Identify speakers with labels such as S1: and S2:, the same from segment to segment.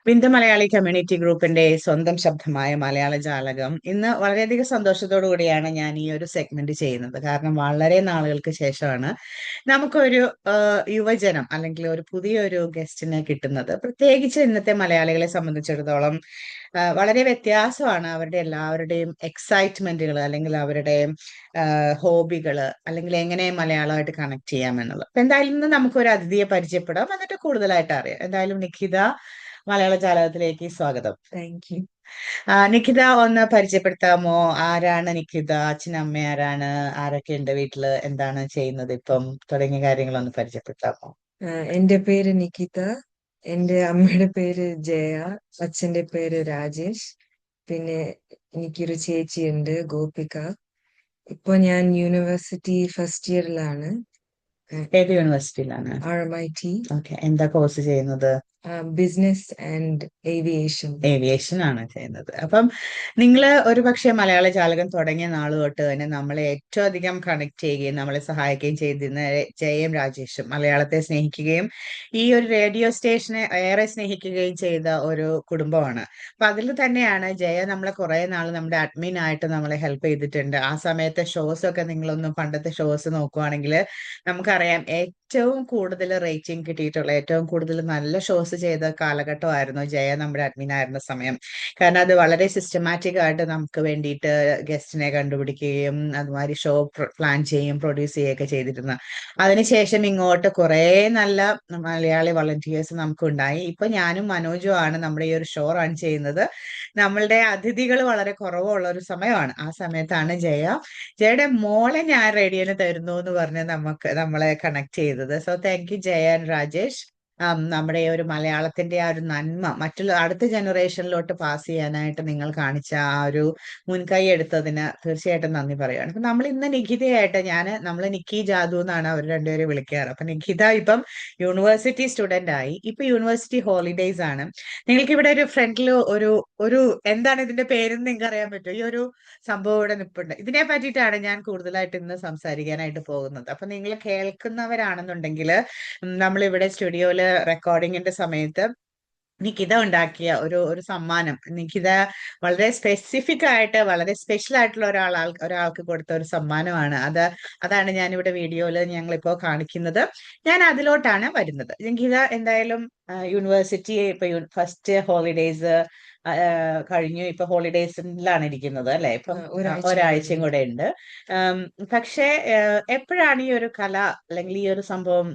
S1: Bindu Malayali community ഗ്രൂപ്പിന്റെ സ്വന്തം ശബ്ദമായ മലയാള ജാലകം ഇന്ന് വളരെയധികം സന്തോഷത്തോടു കൂടിയാണ് ഞാൻ ഈ ഒരു സെഗ്മെന്റ് ചെയ്യുന്നത്. കാരണം വളരെ നാളുകൾക്ക് ശേഷമാണ് നമുക്കൊരു യുവജനം അല്ലെങ്കിൽ ഒരു പുതിയൊരു ഗസ്റ്റിനെ കിട്ടുന്നത്. പ്രത്യേകിച്ച് ഇന്നത്തെ മലയാളികളെ സംബന്ധിച്ചിടത്തോളം വളരെ വ്യത്യാസമാണ് അവരുടെ എല്ലാവരുടെയും എക്സൈറ്റ്മെന്റുകൾ അല്ലെങ്കിൽ അവരുടെ ഹോബികൾ അല്ലെങ്കിൽ എങ്ങനെ മലയാളമായിട്ട് കണക്ട് ചെയ്യാമെന്നുള്ളത്. അപ്പൊ എന്തായാലും ഇന്ന് നമുക്കൊരു അതിഥിയെ പരിചയപ്പെടാം, എന്നിട്ട് കൂടുതലായിട്ട് അറിയാം. എന്തായാലും നിഖിത മലയാള ജാലകത്തിലേക്ക് സ്വാഗതം.
S2: Thank you.
S1: നിഖിത ഒന്ന് പരിചയപ്പെടുത്താമോ? ആരാണ് നിഖിത? അച്ഛനമ്മ ആരാണ്? ആരൊക്കെ ഉണ്ട് വീട്ടില്? എന്താണ് ചെയ്യുന്നത് ഇപ്പം? തുടങ്ങിയ കാര്യങ്ങളൊന്ന് പരിചയപ്പെടുത്താമോ?
S2: എന്റെ പേര് നിക്കിത. എന്റെ അമ്മയുടെ പേര് ജയ. അച്ഛന്റെ പേര് രാജേഷ്. പിന്നെ എനിക്കൊരു ചേച്ചിയുണ്ട്, ഗോപിക. ഇപ്പൊ ഞാൻ യൂണിവേഴ്സിറ്റി ഫസ്റ്റ് ഇയറിലാണ്.
S1: ഏത് യൂണിവേഴ്സിറ്റിയിലാണ്?
S2: RMIT,
S1: ഓക്കെ, എന്താ കോഴ്സ് ചെയ്യുന്നത്?
S2: Business and aviation.
S1: ഏവിയേഷൻ ആണ് ചെയ്യുന്നത്. അപ്പം നിങ്ങൾ ഒരു പക്ഷേ മലയാള ജാലകം തുടങ്ങിയ നാൾ തൊട്ട് തന്നെ നമ്മളെ ഏറ്റവും അധികം കണക്ട് ചെയ്യുകയും നമ്മളെ സഹായിക്കുകയും ചെയ്തിരുന്ന ജയം രാജേഷും മലയാളത്തെ സ്നേഹിക്കുകയും ഈ ഒരു റേഡിയോ സ്റ്റേഷനെ ഏറെ സ്നേഹിക്കുകയും ചെയ്ത ഒരു കുടുംബമാണ്. അപ്പൊ അതിൽ തന്നെയാണ് ജയ നമ്മളെ കുറെ നാൾ നമ്മുടെ അഡ്മിൻ ആയിട്ട് നമ്മളെ ഹെൽപ്പ് ചെയ്തിട്ടുണ്ട്. ആ സമയത്തെ ഷോസ് ഒക്കെ നിങ്ങളൊന്ന് പണ്ടത്തെ ഷോസ് നോക്കുവാണെങ്കിൽ നമുക്കറിയാം ഏറ്റവും കൂടുതൽ റേറ്റിംഗ് കിട്ടിയിട്ടുള്ള ഏറ്റവും കൂടുതൽ നല്ല ഷോസ് ചെയ്ത കാലഘട്ടമായിരുന്നു ജയ നമ്മുടെ അഡ്മിൻ ആയിരുന്ന സമയം. കാരണം അത് വളരെ സിസ്റ്റമാറ്റിക് ആയിട്ട് നമുക്ക് വേണ്ടിയിട്ട് ഗസ്റ്റിനെ കണ്ടുപിടിക്കുകയും അതുമാതിരി ഷോ പ്ലാൻ ചെയ്യുകയും പ്രൊഡ്യൂസ് ചെയ്യുകയൊക്കെ ചെയ്തിരുന്നു. അതിനുശേഷം ഇങ്ങോട്ട് കുറെ നല്ല മലയാളി വളണ്ടിയേഴ്സ് നമുക്ക് ഉണ്ടായി. ഇപ്പൊ ഞാനും മനോജും ആണ് നമ്മുടെ ഈ ഒരു ഷോ റൺ ചെയ്യുന്നത്. നമ്മളുടെ അതിഥികൾ വളരെ കുറവുള്ള ഒരു സമയമാണ്. ആ സമയത്താണ് ജയയുടെ മോളെ ഞാൻ റേഡിയോയിൽ തരുന്നു എന്ന് പറഞ്ഞ് നമ്മളെ കണക്ട് ചെയ്തത്. So thank you Jaya and Rajesh. നമ്മുടെ ഈ ഒരു മലയാളത്തിന്റെ ആ ഒരു നന്മ മറ്റുള്ള അടുത്ത ജനറേഷനിലോട്ട് പാസ് ചെയ്യാനായിട്ട് നിങ്ങൾ കാണിച്ച ആ ഒരു മുൻകൈ എടുത്തതിന് തീർച്ചയായിട്ടും നന്ദി പറയുകയാണ്. അപ്പൊ നമ്മൾ ഇന്ന് നിഖിതയായിട്ട് നമ്മൾ നിക്കി ജാദു എന്നാണ് അവർ രണ്ടുപേരെ വിളിക്കാറ്. അപ്പൊ നിഖിത ഇപ്പം യൂണിവേഴ്സിറ്റി സ്റ്റുഡന്റ് ആയി. ഇപ്പൊ യൂണിവേഴ്സിറ്റി ഹോളിഡേയ്സ് ആണ്. നിങ്ങൾക്ക് ഇവിടെ ഒരു ഫ്രണ്ടിൽ ഒരു ഒരു എന്താണ് ഇതിന്റെ പേരെന്ന് നിങ്ങൾക്ക് അറിയാൻ പറ്റുമോ? ഈ ഒരു സംഭവം ഇവിടെ നിൽപ്പുണ്ട്. ഇതിനെ പറ്റിയിട്ടാണ് ഞാൻ കൂടുതലായിട്ട് ഇന്ന് സംസാരിക്കാനായിട്ട് പോകുന്നത്. അപ്പൊ നിങ്ങൾ കേൾക്കുന്നവരാണെന്നുണ്ടെങ്കിൽ നമ്മളിവിടെ സ്റ്റുഡിയോയില് റെക്കോർഡിങ്ങിന്റെ സമയത്ത് നിഖിത ഉണ്ടാക്കിയ ഒരു ഒരു സമ്മാനം, നിഖിത വളരെ സ്പെസിഫിക് ആയിട്ട് വളരെ സ്പെഷ്യൽ ആയിട്ടുള്ള ഒരാൾക്ക് കൊടുത്ത ഒരു സമ്മാനമാണ് അതാണ് ഞാനിവിടെ വീഡിയോയിൽ ഞങ്ങളിപ്പോ കാണിക്കുന്നത്. ഞാൻ അതിലോട്ടാണ് വരുന്നത്. നിഖിത എന്തായാലും യൂണിവേഴ്സിറ്റി ഇപ്പൊ ഫസ്റ്റ് ഹോളിഡേയ്സ് കഴിഞ്ഞു. ഇപ്പൊ ഹോളിഡേയ്സിലാണ് ഇരിക്കുന്നത് അല്ലെ? ഇപ്പം
S2: ഒരാഴ്ചയും കൂടി
S1: ഒരാഴ്ചയും
S2: ഉണ്ട്.
S1: കൂടെ ഉണ്ട്. പക്ഷേ എപ്പോഴാണ് ഈ ഒരു കല അല്ലെങ്കിൽ ഈ ഒരു സംഭവം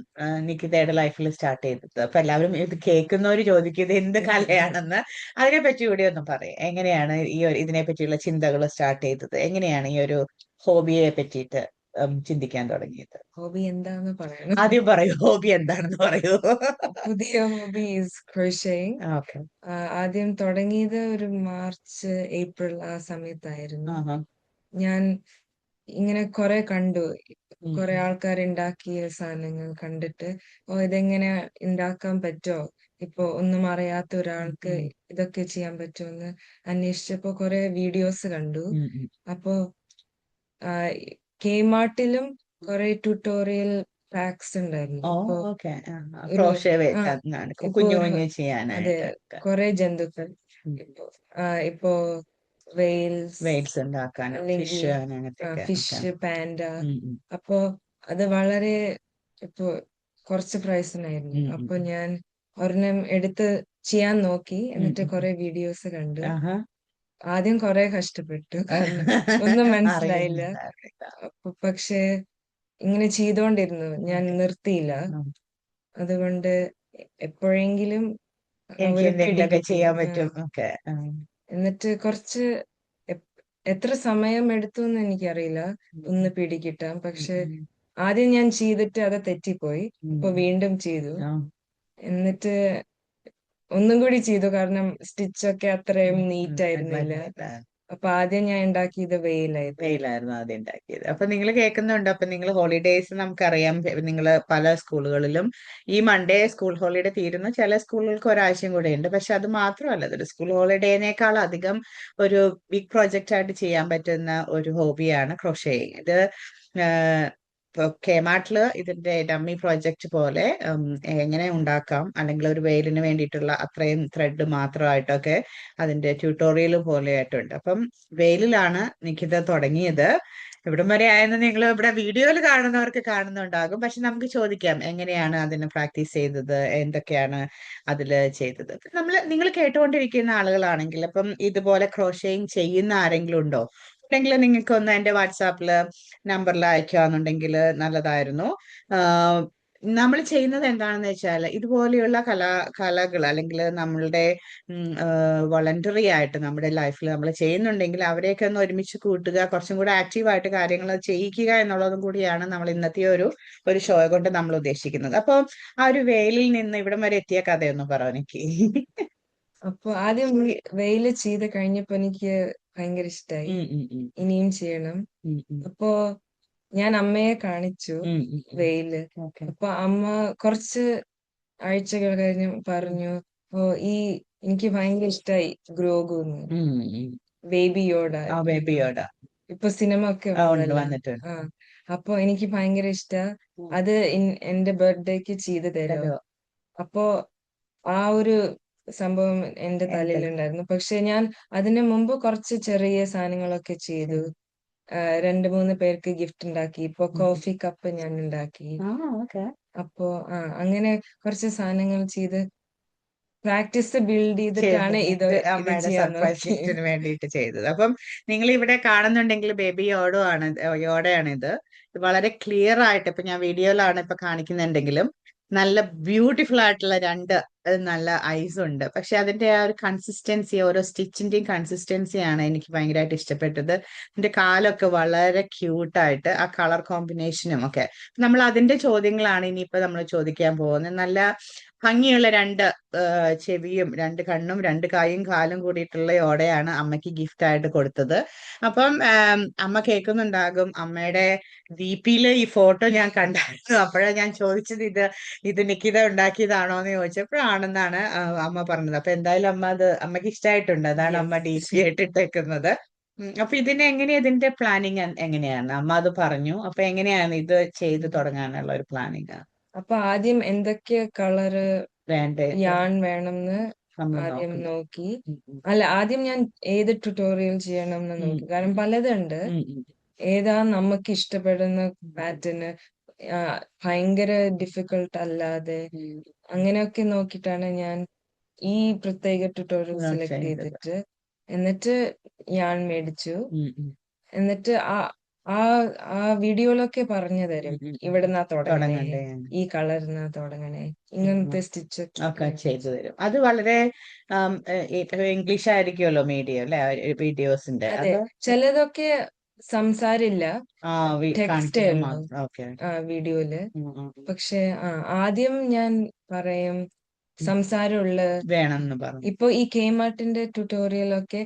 S1: നിഖിതയുടെ ലൈഫിൽ സ്റ്റാർട്ട് ചെയ്തത്? അപ്പൊ എല്ലാവരും ഇത് കേൾക്കുന്നവര് ചോദിക്കും ഇത് എന്ത് കലയാണെന്ന്. അതിനെ പറ്റി കൂടി ഒന്ന് പറയാം. എങ്ങനെയാണ് ഈ ഒരു ഇതിനെ പറ്റിയുള്ള ചിന്തകൾ സ്റ്റാർട്ട് ചെയ്തത്? എങ്ങനെയാണ് ഈ ഒരു ഹോബിയെ പറ്റിയിട്ട് ചിന്തിക്കാൻ തുടങ്ങിയത്?
S2: ഹോബി എന്താന്ന് പറയണം.
S1: ആദ്യം പറയൂ, ഹോബി എന്താണെന്ന് പറയൂ.
S2: പുതിയ ഹോബി ഈസ് ക്രോഷേയിങ്.
S1: ഓക്കെ.
S2: ആദ്യം തുടങ്ങിയത് ഒരു മാർച്ച് ഏപ്രിൽ ആ സമയത്തായിരുന്നു.
S1: ആഹാ.
S2: ഞാൻ ഇങ്ങനെ കുറെ കണ്ടു,
S1: ഉം,
S2: കുറെ ആൾക്കാർ ഉണ്ടാക്കിയ സാധനങ്ങൾ കണ്ടിട്ട്, ഓ ഇതെങ്ങനെ ഉണ്ടാക്കാൻ പറ്റോ, ഇപ്പൊ ഒന്നും അറിയാത്ത
S1: ഉം,
S2: ഒരാൾക്ക്
S1: ഉം,
S2: ഇതൊക്കെ ചെയ്യാൻ പറ്റുമെന്ന് അന്വേഷിച്ചപ്പോ കുറെ വീഡിയോസ് കണ്ടു.
S1: ഉം, ഉം.
S2: അപ്പോ കെമാർട്ടിലും കുറെ ട്യൂട്ടോറിയൽ പാക്സ് ഉണ്ടായിരുന്നു.
S1: ഓ,
S2: ഇപ്പൊ
S1: ഓക്കെ.
S2: ഒരു
S1: ക്രോഷ്യ
S2: ആ ഇപ്പൊ
S1: കുഞ്ഞു കുഞ്ഞു
S2: അതെ,
S1: ചെയ്യാനായിട്ട്.
S2: കുറെ ജന്തുക്കൾ,
S1: ഉം.
S2: ഇപ്പൊ ഇപ്പൊ വെയിൽസ്
S1: വെയിൽസ് ഉണ്ടാക്കാനും
S2: അല്ലെങ്കിൽ
S1: ഫിഷ് അങ്ങനത്തെയൊക്കെ. ഓക്കെ.
S2: Fish, panda.
S1: ഉം, ഉം,
S2: അപ്പോ അത് വളരെ ഇപ്പൊ കുറച്ച് പ്രൈസിനായിരുന്നു.
S1: ഉം, ഉം,
S2: അപ്പൊ ഞാൻ ഒരെണ്ണം എടുത്ത് ചെയ്യാൻ നോക്കി,
S1: ഉം,
S2: എന്നിട്ട്
S1: ഉം, ഉം.
S2: കുറെ വീഡിയോസ് കണ്ടു.
S1: ആഹാ.
S2: ആദ്യം കുറെ കഷ്ടപ്പെട്ടു, കാരണം ഒന്നും മനസ്സിലായില്ല.
S1: അറിയുന്നുണ്ടാവില്ല.
S2: അപ്പൊ പക്ഷെ ഇങ്ങനെ ചെയ്തോണ്ടിരുന്നു, ഞാൻ
S1: ഓക്കെ.
S2: നിർത്തിയില്ല. അതുകൊണ്ട് എപ്പോഴെങ്കിലും
S1: എനിക്ക്
S2: ഒരു പിടി
S1: എന്തെങ്കിലുമൊക്കെ
S2: കിട്ടി.
S1: ചെയ്യാൻ പറ്റും. ഓക്കെ.
S2: എന്നിട്ട് കുറച്ച് എത്ര സമയം എടുത്തു എന്ന് എനിക്കറിയില്ല ഒന്ന് പിടികിട്ടാൻ. പക്ഷെ ആദ്യം ഞാൻ ചെയ്തിട്ട് അത് തെറ്റിപ്പോയി. അപ്പൊ വീണ്ടും ചെയ്തു, എന്നിട്ട് ഒന്നും കൂടി ചെയ്തു, കാരണം സ്റ്റിച്ചൊക്കെ അത്രയും നീറ്റ് ആയിരുന്നില്ല. അപ്പൊ ആദ്യം ഞാൻ ഉണ്ടാക്കിയത് വെയിലായിരുന്നു.
S1: വെയിലായിരുന്നു ആദ്യം ഉണ്ടാക്കിയത്. അപ്പൊ നിങ്ങൾ കേൾക്കുന്നുണ്ട്. അപ്പൊ നിങ്ങൾ ഹോളിഡേയ്സ് നമുക്കറിയാം, നിങ്ങൾ പല സ്കൂളുകളിലും ഈ മൺഡേ സ്കൂൾ ഹോളിഡേ തീരുന്നു. ചില സ്കൂളുകൾക്ക് ഒരാഴ്ചയും കൂടെ ഉണ്ട്. പക്ഷെ അത് മാത്രമല്ല, ഇതൊരു സ്കൂൾ ഹോളിഡേനേക്കാൾ അധികം ഒരു ബിഗ് പ്രോജക്റ്റ് ആയിട്ട് ചെയ്യാൻ പറ്റുന്ന ഒരു ഹോബിയാണ് ക്രോഷേയിങ്. ഇത് കേമാട്ടില് ഇതിന്റെ ഡമ്മി പ്രോജക്റ്റ് പോലെ എങ്ങനെ ഉണ്ടാക്കാം, അല്ലെങ്കിൽ ഒരു വെയിലിന് വേണ്ടിയിട്ടുള്ള അത്രയും ത്രെഡ് മാത്രമായിട്ടൊക്കെ അതിന്റെ ട്യൂട്ടോറിയൽ പോലെ ആയിട്ടുണ്ട്. അപ്പം വെയിലിലാണ് നിഖിത തുടങ്ങിയത്. ഇവിടം വരെ ആയെന്ന് നിങ്ങൾ ഇവിടെ വീഡിയോയിൽ കാണുന്നവർക്ക് കാണുന്നുണ്ടാകും. പക്ഷെ നമുക്ക് ചോദിക്കാം എങ്ങനെയാണ് അതിന് പ്രാക്ടീസ് ചെയ്തത്, എന്തൊക്കെയാണ് അതില് ചെയ്തത്. നിങ്ങൾ കേട്ടുകൊണ്ടിരിക്കുന്ന ആളുകളാണെങ്കിൽ അപ്പം ഇതുപോലെ ക്രോഷേയിങ് ചെയ്യുന്ന ആരെങ്കിലും ഉണ്ടോ? ഉണ്ടെങ്കിൽ നിങ്ങൾക്ക് ഒന്ന് എന്റെ വാട്സാപ്പില് നമ്പറിൽ അയക്കുകയാണെന്നുണ്ടെങ്കിൽ നല്ലതായിരുന്നു. നമ്മൾ ചെയ്യുന്നത് എന്താണെന്ന് വെച്ചാൽ ഇതുപോലെയുള്ള കലകൾ അല്ലെങ്കിൽ നമ്മളുടെ വളണ്ടറി ആയിട്ട് നമ്മുടെ ലൈഫിൽ നമ്മൾ ചെയ്യുന്നുണ്ടെങ്കിൽ അവരെയൊക്കെ ഒന്ന് ഒരുമിച്ച് കൂട്ടുക, കുറച്ചും കൂടെ ആക്റ്റീവായിട്ട് കാര്യങ്ങൾ ചെയ്യിക്കുക എന്നുള്ളതും കൂടിയാണ് നമ്മൾ ഇന്നത്തെ ഒരു ഷോ കൊണ്ട് നമ്മൾ ഉദ്ദേശിക്കുന്നത്. അപ്പൊ ആ ഒരു വെയിലിൽ നിന്ന് ഇവിടം വരെ എത്തിയ കഥയൊന്ന് പറ എനിക്ക്.
S2: അപ്പൊ ആദ്യം വെയില് ചെയ്ത് കഴിഞ്ഞപ്പോ എനിക്ക് ഭയങ്കര ഇഷ്ടായി, ഇനിയും ചെയ്യണം. അപ്പോ ഞാൻ അമ്മയെ കാണിച്ചു വെയില്. അപ്പൊ അമ്മ കുറച്ച് ആഴ്ചകൾ കഴിഞ്ഞ് പറഞ്ഞു, ഓ എനിക്ക് ഭയങ്കര ഇഷ്ടായി ഗ്രോഗുന്ന്, ബേബിയോട. ഇപ്പൊ സിനിമ ഒക്കെ
S1: വന്നിട്ടുണ്ട്.
S2: അപ്പൊ എനിക്ക് ഭയങ്കര ഇഷ്ടാ. അത് എന്റെ ബർത്ത്ഡേക്ക് ചെയ്തു തരുമോ? അപ്പോ ആ ഒരു സംഭവം എന്റെ തലയിലുണ്ടായിരുന്നു. പക്ഷെ ഞാൻ അതിനു മുമ്പ് കുറച്ച് ചെറിയ സാധനങ്ങളൊക്കെ ചെയ്തു. 2-3 പേർക്ക് ഗിഫ്റ്റ് ഉണ്ടാക്കി. ഇപ്പൊ കോഫി കപ്പ് ഞാൻ ഉണ്ടാക്കി. അപ്പോ അങ്ങനെ കുറച്ച് സാധനങ്ങൾ ചെയ്ത് പ്രാക്ടീസ് ബിൽഡ് ചെയ്തിട്ടാണ് ഇത്
S1: അമ്മയുടെ
S2: ചെയ്യാൻ
S1: സർപ്രൈസ് ഗിഫ്റ്റിന് വേണ്ടിയിട്ട് ചെയ്തത്. അപ്പം നിങ്ങൾ ഇവിടെ കാണുന്നുണ്ടെങ്കിൽ ബേബി യോടയാണ് ഇത്. വളരെ ക്ലിയർ ആയിട്ട് ഇപ്പൊ ഞാൻ വീഡിയോയിലാണ് ഇപ്പൊ കാണിക്കുന്നുണ്ടെങ്കിലും നല്ല ബ്യൂട്ടിഫുൾ ആയിട്ടുള്ള രണ്ട് നല്ല ഐസ് ഉണ്ട്. പക്ഷെ അതിന്റെ ആ ഒരു കൺസിസ്റ്റൻസി, ഓരോ സ്റ്റിച്ചിന്റെയും കൺസിസ്റ്റൻസിയാണ് എനിക്ക് ഭയങ്കരമായിട്ട് ഇഷ്ടപ്പെട്ടത്. അതിന്റെ കാലൊക്കെ വളരെ ക്യൂട്ടായിട്ട് ആ കളർ കോമ്പിനേഷനും ഒക്കെ. നമ്മൾ അതിന്റെ ചോദ്യങ്ങളാണ് ഇനിയിപ്പോ നമ്മൾ ചോദിക്കാൻ പോകുന്നത്. നല്ല ഭംഗിയുള്ള രണ്ട് ചെവിയും 2 കണ്ണും 2 കൈയും കാലും കൂടിയിട്ടുള്ള ഓടയാണ് അമ്മയ്ക്ക് ഗിഫ്റ്റ് ആയിട്ട് കൊടുത്തത്. അപ്പം അമ്മ കേൾക്കുന്നുണ്ടാകും. അമ്മയുടെ DP-യില് ഈ ഫോട്ടോ ഞാൻ കണ്ടായിരുന്നു. അപ്പോഴാണ് ഞാൻ ചോദിച്ചത് ഇത് നിക്കിത ഉണ്ടാക്കിയതാണോ എന്ന് ചോദിച്ചപ്പോഴാണെന്നാണ് അമ്മ പറഞ്ഞത്. അപ്പൊ എന്തായാലും അമ്മയ്ക്ക് ഇഷ്ടമായിട്ടുണ്ട്. അതാണ് അമ്മ DP ആയിട്ട് ഇട്ടേക്കുന്നത്. അപ്പൊ ഇതിന്റെ പ്ലാനിങ് എങ്ങനെയാണ്? അമ്മ അത് പറഞ്ഞു. അപ്പൊ എങ്ങനെയാണ് ഇത് ചെയ്ത് തുടങ്ങാനുള്ള ഒരു പ്ലാനിങ്?
S2: അപ്പൊ ആദ്യം എന്തൊക്കെ കളറ്
S1: വേണ്ടേ
S2: യാൺ വേണമെന്ന് ആദ്യം നോക്കി. അല്ല, ആദ്യം ഞാൻ ഏത് ട്യൂട്ടോറിയൽ ചെയ്യണം എന്ന് നോക്കി. കാരണം പലതുണ്ട്. ഏതാ നമുക്ക് ഇഷ്ടപ്പെടുന്ന പാറ്റേണ്, ഭയങ്കര ഡിഫിക്കൾട്ട് അല്ലാതെ, അങ്ങനെയൊക്കെ നോക്കിയിട്ടാണ് ഞാൻ ഈ പ്രത്യേക ട്യൂട്ടോറിയൽ സെലക്ട് ചെയ്തിട്ട് എന്നിട്ട് ഞാൻ മേടിച്ചു. എന്നിട്ട് ആ ആ വീഡിയോയിലൊക്കെ പറഞ്ഞു തരും ഇവിടുന്നാ തുടങ്ങണേ, ഈ കളറിനാ തുടങ്ങണേ, ഇങ്ങനത്തെ സ്റ്റിച്ച്
S1: ഒക്കെ ചെയ്തു തരും. അത് വളരെ ഇംഗ്ലീഷ് ആയിരിക്കുമല്ലോ മീഡിയം അല്ലെ, വീഡിയോസിന്റെ?
S2: അതെ, ചിലതൊക്കെ സംസാരില്ല, ടെക്സ്റ്റേ
S1: കാണിക്കുന്നത്
S2: ഉള്ളൂ
S1: മാത്രം.
S2: വീഡിയോയില്. പക്ഷെ ആദ്യം ഞാൻ പറയും സംസാരമുള്ള
S1: വേണമെന്ന് പറഞ്ഞു.
S2: ഇപ്പൊ ഈ കെമാർട്ടിന്റെ ട്യൂട്ടോറിയൽ ഒക്കെ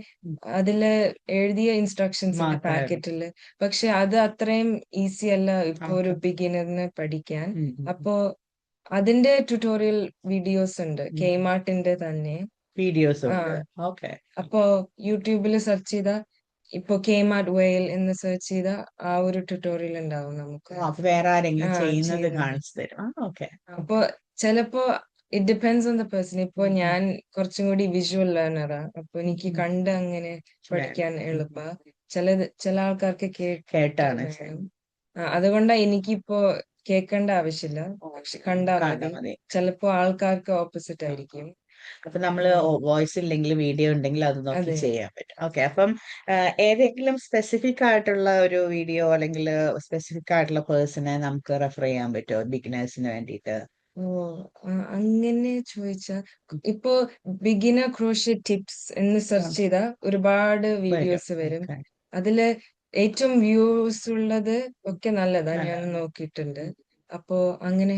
S2: അതില് എഴുതിയ ഇൻസ്ട്രക്ഷൻസ് ഉണ്ട് പാക്കറ്റില്. പക്ഷെ അത് അത്രയും ഈസി അല്ല ഇപ്പൊ ഒരു ബിഗിനറിന് പഠിക്കാൻ. അപ്പോ അതിന്റെ ട്യൂട്ടോറിയൽ വീഡിയോസ് ഉണ്ട്, കെമാർട്ടിന്റെ തന്നെ
S1: വീഡിയോസ്.
S2: അപ്പോ യൂട്യൂബിൽ സെർച്ച് ചെയ്താ, ഇപ്പൊ കെമാർട്ട് വെയിൽ എന്ന് സെർച്ച് ചെയ്താ ആ ഒരു ട്യൂട്ടോറിയൽ ഉണ്ടാവും നമുക്ക്.
S1: വേറെ ആരെങ്കിലും ചെയ്യുന്നത് കാണിച്ചു തരും.
S2: അപ്പൊ ചിലപ്പോ it depends on the person. ഇപ്പൊ ഞാൻ കുറച്ചും കൂടി വിഷ്വൽ ലേണറാ, അപ്പൊ എനിക്ക് കണ്ട് അങ്ങനെ പഠിക്കാൻ എളുപ്പാ. ചില ആൾക്കാർക്ക് കേട്ടാണ് വേണം. അതുകൊണ്ടാ എനിക്കിപ്പോ കേൾക്കേണ്ട ആവശ്യമില്ല, പക്ഷെ കണ്ടാ മതി. ചിലപ്പോ ആൾക്കാർക്ക് ഓപ്പോസിറ്റ് ആയിരിക്കും.
S1: അപ്പൊ നമ്മള് വോയിസ് ഇല്ലെങ്കിൽ വീഡിയോ ഉണ്ടെങ്കിൽ അത് നോക്കി ചെയ്യാൻ പറ്റും. അപ്പം ഏതെങ്കിലും സ്പെസിഫിക് ആയിട്ടുള്ള ഒരു വീഡിയോ അല്ലെങ്കിൽ സ്പെസിഫിക് ആയിട്ടുള്ള പേഴ്സണെ നമുക്ക് റെഫർ ചെയ്യാൻ പറ്റുമോ ബിഗിനേഴ്സിന് വേണ്ടിയിട്ട്?
S2: അങ്ങനെ ചോദിച്ചാ, ഇപ്പോ ബിഗിനർ ക്രോഷ്യ ടിപ്സ് എന്ന് സെർച്ച് ചെയ്താ ഒരുപാട് വീഡിയോസ് വരും. അതില് ഏറ്റവും വ്യൂസ് ഉള്ളത് ഒക്കെ നല്ലതാ, ഞാൻ നോക്കിയിട്ടുണ്ട്. അപ്പോ അങ്ങനെ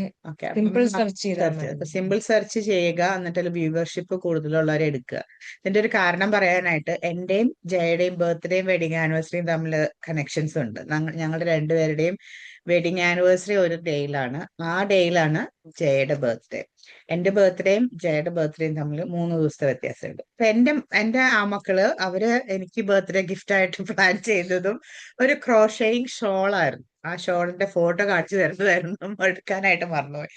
S2: സിമ്പിൾ സെർച്ച് ചെയ്താൽ
S1: സിമ്പിൾ സെർച്ച് ചെയ്യുക, എന്നിട്ട് വ്യൂവർഷിപ്പ് കൂടുതലുള്ളവരെ എടുക്കുക. ഇതിന്റെ ഒരു കാരണം പറയാനായിട്ട്, എന്റെയും ജയയുടെയും ബർത്ത്ഡേയും വെഡിങ് ആനിവേഴ്സറിയും തമ്മിൽ കണക്ഷൻസ് ഉണ്ട്. ഞങ്ങളുടെ രണ്ടുപേരുടെയും വെഡിങ് ആനിവേഴ്സറി ഒരു ഡേയിലാണ്. ആ ഡേയിലാണ് ജയയുടെ ബർത്ത്ഡേ. എന്റെ ബർത്ത്ഡേയും ജയയുടെ ബർത്ത്ഡേയും തമ്മിൽ 3 ദിവസത്തെ വ്യത്യാസമുണ്ട്. അപ്പൊ എന്റെ ആ മക്കള് അവര് എനിക്ക് ബർത്ത്ഡേ ഗിഫ്റ്റ് ആയിട്ട് പ്ലാൻ ചെയ്തതും ഒരു ക്രോഷേയിങ് ഷോൾ ആയിരുന്നു. ആ ഷോളിന്റെ ഫോട്ടോ കാണിച്ചു തരുന്നതായിരുന്നു, എടുക്കാനായിട്ട് മറന്നുപോയി.